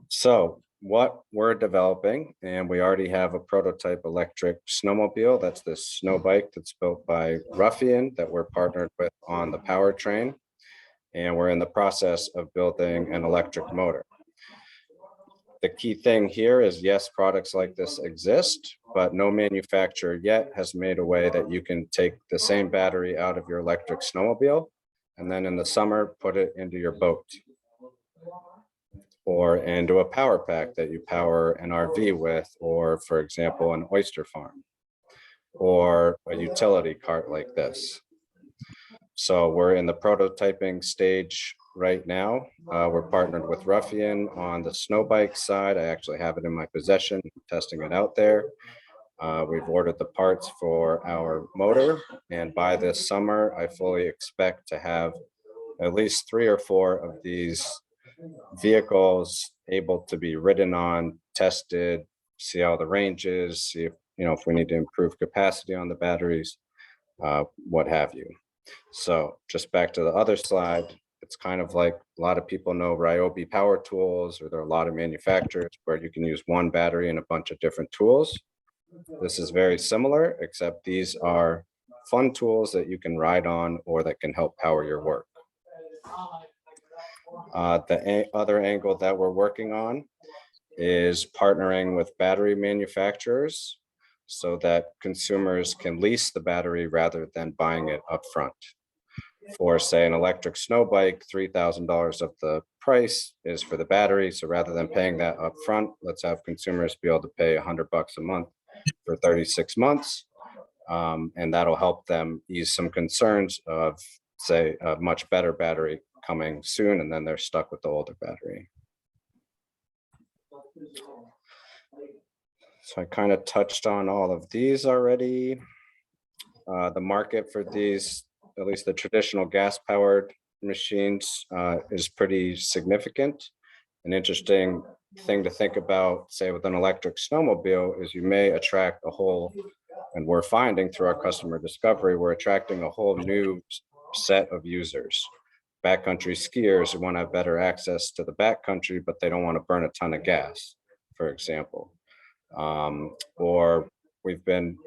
So what we're developing, and we already have a prototype electric snowmobile. That's this snow bike that's built by Ruffian that we're partnered with on the powertrain. And we're in the process of building an electric motor. The key thing here is, yes, products like this exist, but no manufacturer yet has made a way that you can take the same battery out of your electric snowmobile and then in the summer put it into your boat or into a power pack that you power an RV with, or for example, an oyster farm or a utility cart like this. So we're in the prototyping stage right now. We're partnered with Ruffian on the snow bike side. I actually have it in my possession, testing it out there. We've ordered the parts for our motor, and by this summer, I fully expect to have at least 3 or 4 of these vehicles able to be ridden on, tested, see how the range is, see if, if we need to improve capacity on the batteries, what have you. So just back to the other slide, it's kind of like a lot of people know Ryobi power tools, or there are a lot of manufacturers where you can use one battery and a bunch of different tools. This is very similar, except these are fun tools that you can ride on or that can help power your work. The other angle that we're working on is partnering with battery manufacturers so that consumers can lease the battery rather than buying it upfront. For, say, an electric snow bike, $3,000 of the price is for the battery. So rather than paying that upfront, let's have consumers be able to pay $100 a month for 36 months. And that'll help them ease some concerns of, say, a much better battery coming soon, and then they're stuck with the older battery. So I kind of touched on all of these already. The market for these, at least the traditional gas-powered machines, is pretty significant. An interesting thing to think about, say, with an electric snowmobile, is you may attract a whole, and we're finding through our customer discovery, we're attracting a whole new set of users. Backcountry skiers who want to have better access to the backcountry, but they don't want to burn a ton of gas, for example. Or we've been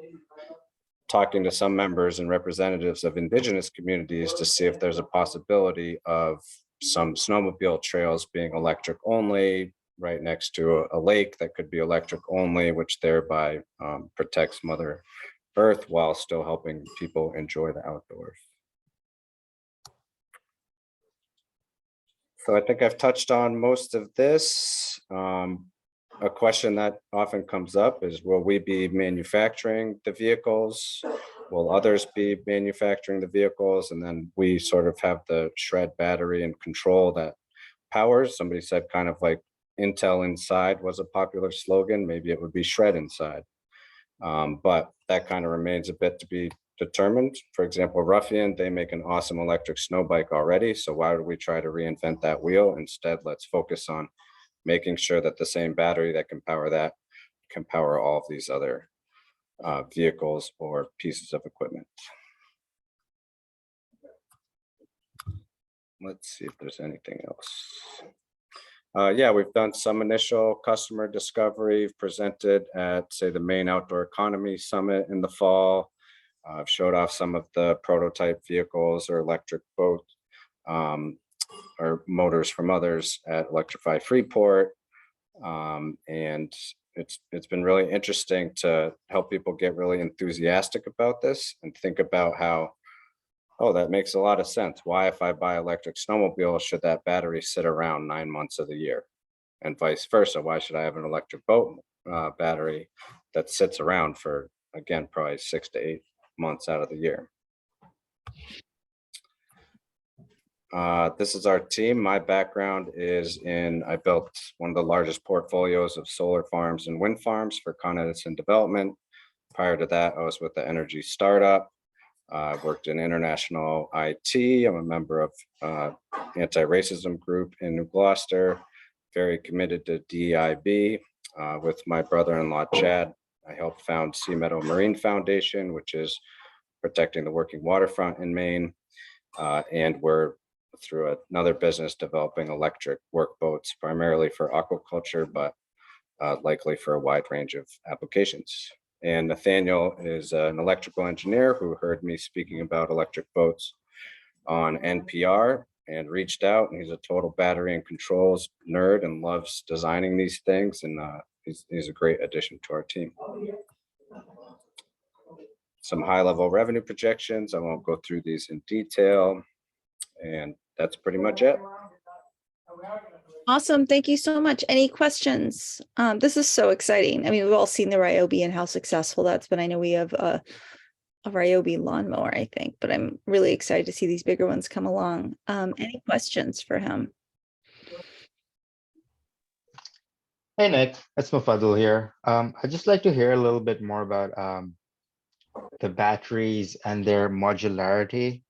talking to some members and representatives of indigenous communities to see if there's a possibility of some snowmobile trails being electric only right next to a lake that could be electric only, which thereby protects Mother Earth while still helping people enjoy the outdoors. So I think I've touched on most of this. A question that often comes up is, will we be manufacturing the vehicles? Will others be manufacturing the vehicles? And then we sort of have the shred battery and control that powers. Somebody said kind of like Intel inside was a popular slogan. Maybe it would be shred inside. But that kind of remains a bit to be determined. For example, Ruffian, they make an awesome electric snow bike already. So why would we try to reinvent that wheel? Instead, let's focus on making sure that the same battery that can power that can power all of these other vehicles or pieces of equipment. Let's see if there's anything else. Yeah, we've done some initial customer discovery, presented at, say, the Maine Outdoor Economy Summit in the fall. I've showed off some of the prototype vehicles or electric boats or motors from others at Electrify Freeport. And it's been really interesting to help people get really enthusiastic about this and think about how, oh, that makes a lot of sense. Why, if I buy electric snowmobile, should that battery sit around 9 months of the year? And vice versa, why should I have an electric boat battery that sits around for, again, probably 6 to 8 months out of the year? This is our team. My background is I built one of the largest portfolios of solar farms and wind farms for Con Edison Development. Prior to that, I was with the energy startup. I worked in international IT. I'm a member of anti-racism group in New Gloucester, very committed to DEIB. With my brother-in-law, Chad, I helped found Sea Meadow Marine Foundation, which is protecting the working waterfront in Maine. And we're through another business developing electric work boats, primarily for aquaculture, but likely for a wide range of applications. And Nathaniel is an electrical engineer who heard me speaking about electric boats on NPR and reached out, and he's a total battery and controls nerd and loves designing these things. And he's a great addition to our team. Some high-level revenue projections. I won't go through these in detail. And that's pretty much it. Awesome. Thank you so much. Any questions? This is so exciting. I mean, we've all seen the Ryobi and how successful that's been. I know we have a Ryobi lawnmower, I think, but I'm really excited to see these bigger ones come along. Any questions for him? Hey Nick, it's Mufaddal here. I'd just like to hear a little bit more about the batteries and their modularity.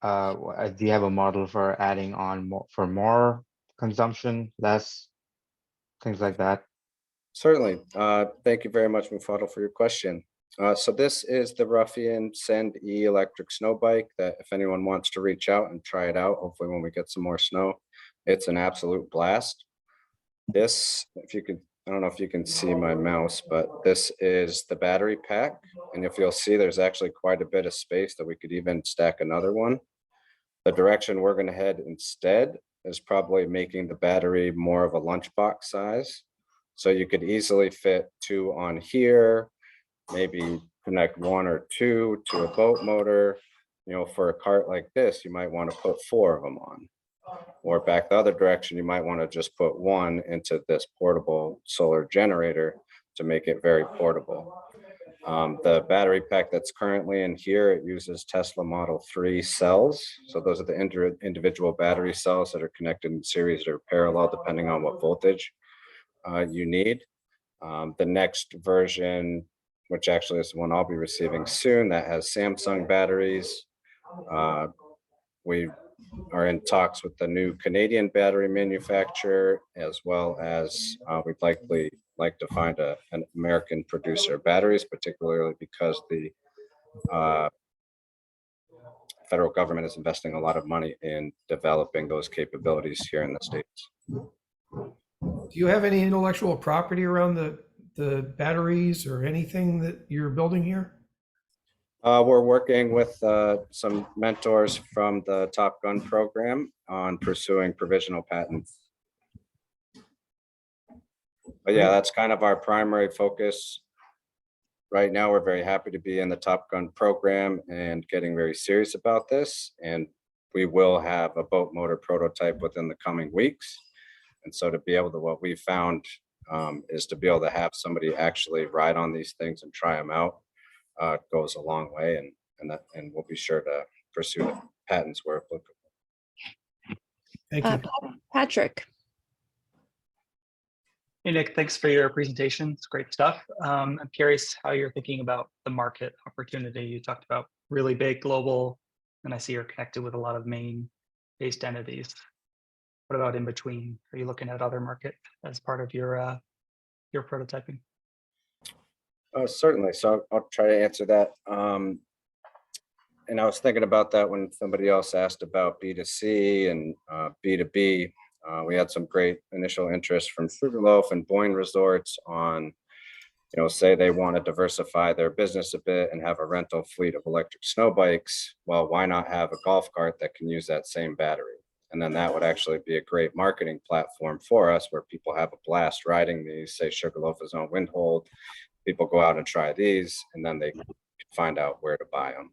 Do you have a model for adding on more consumption, less, things like that? Certainly. Thank you very much, Mufaddal, for your question. So this is the Ruffian Send E electric snow bike that if anyone wants to reach out and try it out, hopefully when we get some more snow, it's an absolute blast. This, if you could, I don't know if you can see my mouse, but this is the battery pack. And if you'll see, there's actually quite a bit of space that we could even stack another one. The direction we're going to head instead is probably making the battery more of a lunchbox size. So you could easily fit 2 on here, maybe connect 1 or 2 to a boat motor. You know, for a cart like this, you might want to put 4 of them on. Or back the other direction, you might want to just put 1 into this portable solar generator to make it very portable. The battery pack that's currently in here, it uses Tesla Model 3 cells. So those are the individual battery cells that are connected in series or parallel, depending on what voltage you need. The next version, which actually is the one I'll be receiving soon, that has Samsung batteries. We are in talks with the new Canadian battery manufacturer, as well as we'd likely like to find an American producer of batteries, particularly because the federal government is investing a lot of money in developing those capabilities here in the States. Do you have any intellectual property around the batteries or anything that you're building here? We're working with some mentors from the Top Gun program on pursuing provisional patents. But yeah, that's kind of our primary focus. Right now, we're very happy to be in the Top Gun program and getting very serious about this. And we will have a boat motor prototype within the coming weeks. And so to be able to, what we found is to be able to have somebody actually ride on these things and try them out goes a long way. And we'll be sure to pursue the patents where applicable. Thank you. Patrick. Hey, Nick, thanks for your presentation. It's great stuff. I'm curious how you're thinking about the market opportunity. You talked about really big global, and I see you're connected with a lot of Maine-based entities. What about in between? Are you looking at other market as part of your prototyping? Certainly. So I'll try to answer that. And I was thinking about that when somebody else asked about B2C and B2B. We had some great initial interest from Sugarloaf and Boyne Resorts on, you know, say they want to diversify their business a bit and have a rental fleet of electric snow bikes. Well, why not have a golf cart that can use that same battery? And then that would actually be a great marketing platform for us where people have a blast riding these. Say Sugarloaf is on Windhold. People go out and try these, and then they can find out where to buy them.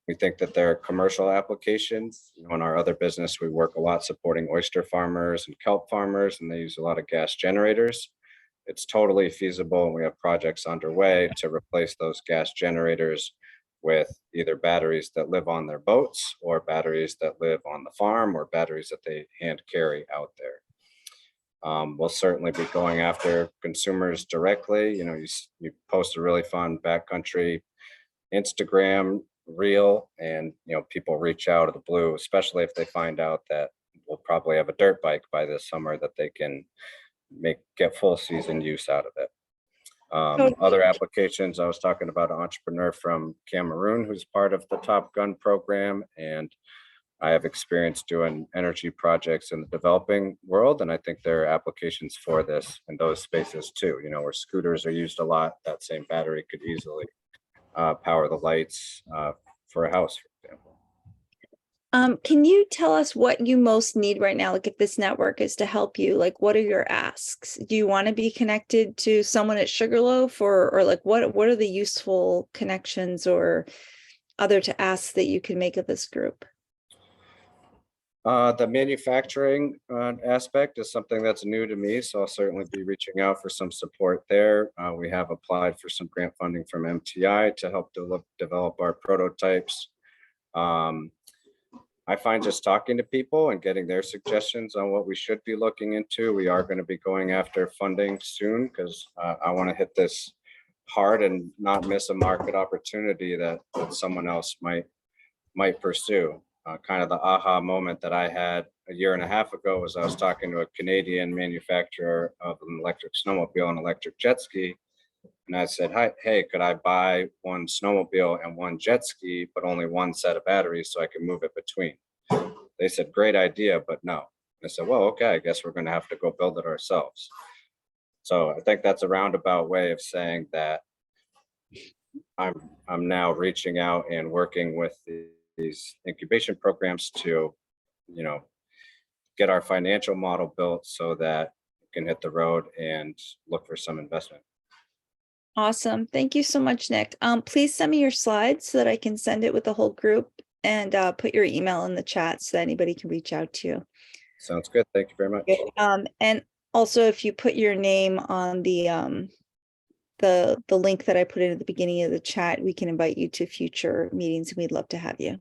We think that there are commercial applications. You know, in our other business, we work a lot supporting oyster farmers and kelp farmers, and they use a lot of gas generators. It's totally feasible, and we have projects underway to replace those gas generators with either batteries that live on their boats or batteries that live on the farm or batteries that they hand carry out there. We'll certainly be going after consumers directly. You know, you post a really fun backcountry Instagram reel, and people reach out of the blue, especially if they find out that we'll probably have a dirt bike by this summer that they can get full season use out of it. Other applications, I was talking about an entrepreneur from Cameroon who's part of the Top Gun program, and I have experience doing energy projects in the developing world, and I think there are applications for this in those spaces too. Where scooters are used a lot, that same battery could easily power the lights for a house, for example. Can you tell us what you most need right now? Like if this network is to help you, like what are your asks? Do you want to be connected to someone at Sugarloaf or like what are the useful connections or other to asks that you can make of this group? The manufacturing aspect is something that's new to me, so I'll certainly be reaching out for some support there. We have applied for some grant funding from MTI to help develop our prototypes. I find just talking to people and getting their suggestions on what we should be looking into. We are going to be going after funding soon because I want to hit this hard and not miss a market opportunity that someone else might pursue. Kind of the aha moment that I had a year and a half ago was I was talking to a Canadian manufacturer of an electric snowmobile and electric jet ski. And I said, hey, could I buy one snowmobile and one jet ski, but only one set of batteries so I can move it between? They said, great idea, but no. I said, well, okay, I guess we're going to have to go build it ourselves. So I think that's a roundabout way of saying that I'm now reaching out and working with these incubation programs to, get our financial model built so that we can hit the road and look for some investment. Awesome. Thank you so much, Nick. Please send me your slides so that I can send it with the whole group and put your email in the chat so that anybody can reach out to you. Sounds good. Thank you very much. And also if you put your name on the link that I put in at the beginning of the chat, we can invite you to future meetings and we'd love to have you.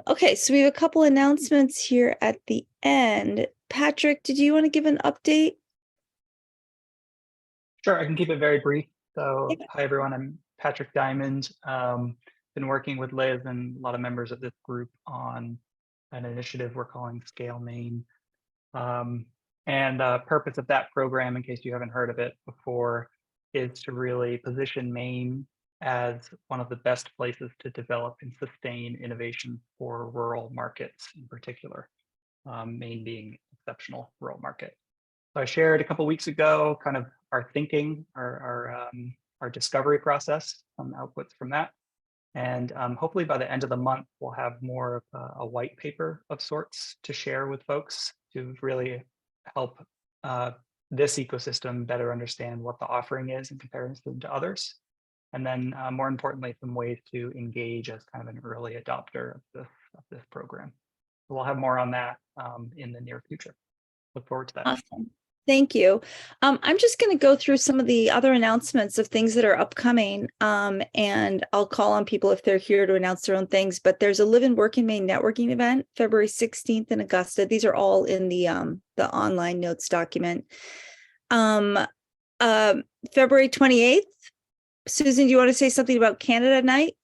Okay, so we have a couple announcements here at the end. Patrick, did you want to give an update? Sure, I can keep it very brief. So, hi everyone, I'm Patrick Diamond. Been working with Liz and a lot of members of this group on an initiative we're calling Scale Maine. And the purpose of that program, in case you haven't heard of it before, is to really position Maine as one of the best places to develop and sustain innovation for rural markets in particular, Maine being an exceptional rural market. So I shared a couple of weeks ago kind of our thinking, our discovery process, some outputs from that. And hopefully by the end of the month, we'll have more of a white paper of sorts to share with folks to really help this ecosystem better understand what the offering is in comparison to others. And then more importantly, some ways to engage as kind of an early adopter of this program. So we'll have more on that in the near future. Look forward to that. Awesome. Thank you. I'm just going to go through some of the other announcements of things that are upcoming, and I'll call on people if they're here to announce their own things. But there's a Live and Work in Maine networking event, February 16th in Augusta. These are all in the online notes document. February 28th. Susan, do you want to say something about Canada Night?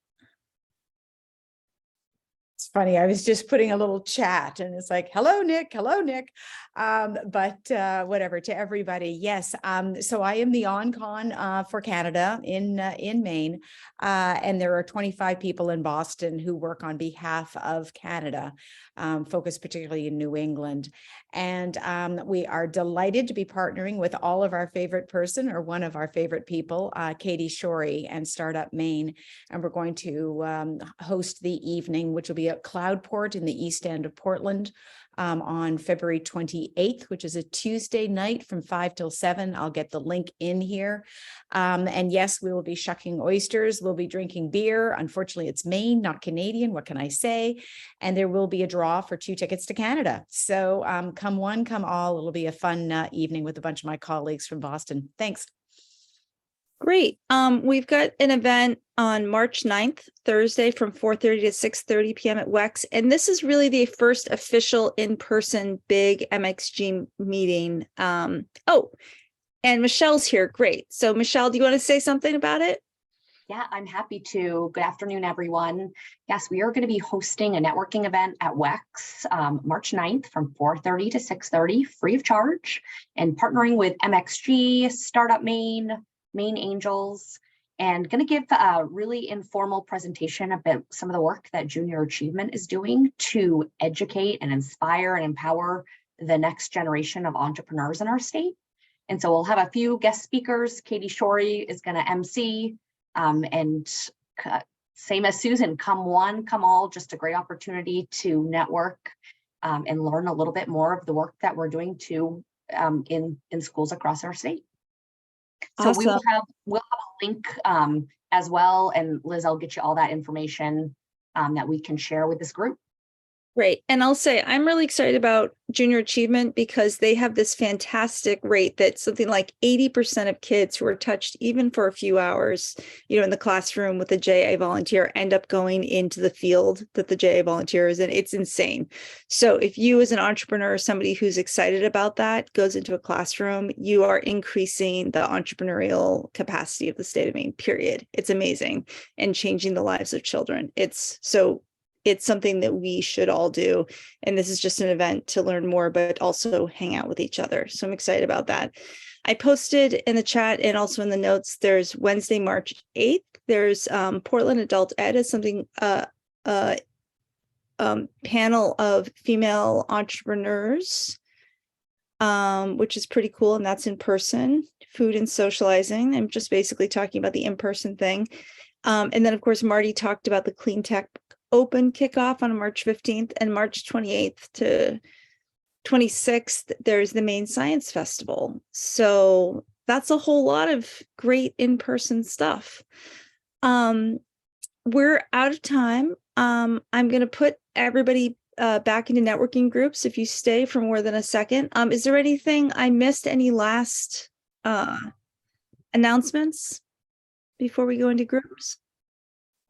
It's funny. I was just putting a little chat and it's like, hello, Nick. Hello, Nick. But whatever, to everybody. Yes. So I am the on-con for Canada in Maine. And there are 25 people in Boston who work on behalf of Canada, focused particularly in New England. And we are delighted to be partnering with all of our favorite person or one of our favorite people, Katie Shorey and Startup Maine. And we're going to host the evening, which will be at Cloudport in the east end of Portland on February 28th, which is a Tuesday night from 5 till 7. I'll get the link in here. And yes, we will be shucking oysters. We'll be drinking beer. Unfortunately, it's Maine, not Canadian. What can I say? And there will be a draw for 2 tickets to Canada. So come one, come all. It'll be a fun evening with a bunch of my colleagues from Boston. Thanks. Great. We've got an event on March 9th, Thursday from 4:30 to 6:30 p.m. at WEX. And this is really the first official in-person big MxG meeting. Oh, and Michelle's here. Great. So Michelle, do you want to say something about it? Yeah, I'm happy to. Good afternoon, everyone. Yes, we are going to be hosting a networking event at WEX March 9th from 4:30 to 6:30, free of charge, and partnering with MxG, Startup Maine, Maine Angels, and going to give a really informal presentation about some of the work that Junior Achievement is doing to educate and inspire and empower the next generation of entrepreneurs in our state. And so we'll have a few guest speakers. Katie Shorey is going to MC. And same as Susan, come one, come all, just a great opportunity to network and learn a little bit more of the work that we're doing too in schools across our state. So Awesome. we'll have a link as well. And Liz, I'll get you all that information that we can share with this group. Great. And I'll say I'm really excited about Junior Achievement because they have this fantastic rate that something like 80% of kids who are touched even for a few hours, in the classroom with a JA volunteer end up going into the field that the JA volunteer is in. It's insane. So if you as an entrepreneur, somebody who's excited about that goes into a classroom, you are increasing the entrepreneurial capacity of the state of Maine, period. It's amazing and changing the lives of children. It's something that we should all do. And this is just an event to learn more, but also hang out with each other. So I'm excited about that. I posted in the chat and also in the notes, there's Wednesday, March 8th. There's Portland Adult Ed is something, panel of female entrepreneurs, which is pretty cool. And that's in person, food and socializing. I'm just basically talking about the in-person thing. And then of course, Marty talked about the CleanTech Open kickoff on March 15th and March 28th to 26th. There's the Maine Science Festival. So that's a whole lot of great in-person stuff. We're out of time. I'm going to put everybody back into networking groups if you stay for more than a second. Is there anything I missed? Any last announcements before we go into groups?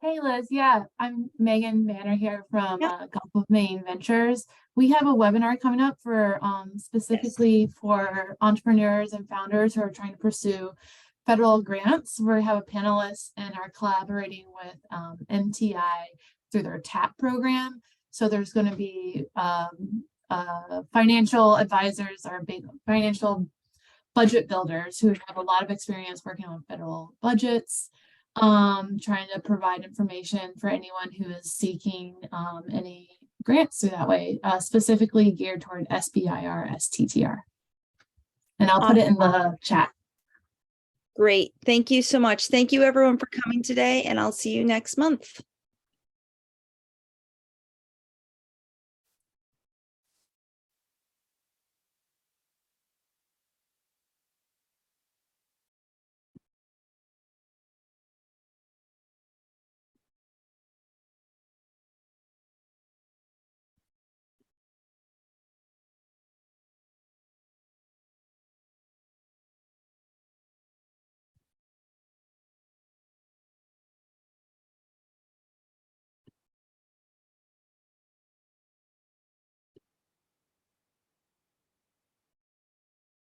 Hey Liz, yeah, I'm Megan Banner here from Gulf of Maine Ventures. We have a webinar coming up for specifically for entrepreneurs and founders who are trying to pursue federal grants. We have a panelist and are collaborating with MTI through their TAP program. So there's going to be financial advisors or financial budget builders who have a lot of experience working on federal budgets. Trying to provide information for anyone who is seeking any grants through that way, specifically geared toward SBIR, STTR. And I'll put it in the chat. Great. Thank you so much. Thank you everyone for coming today, and I'll see you next month.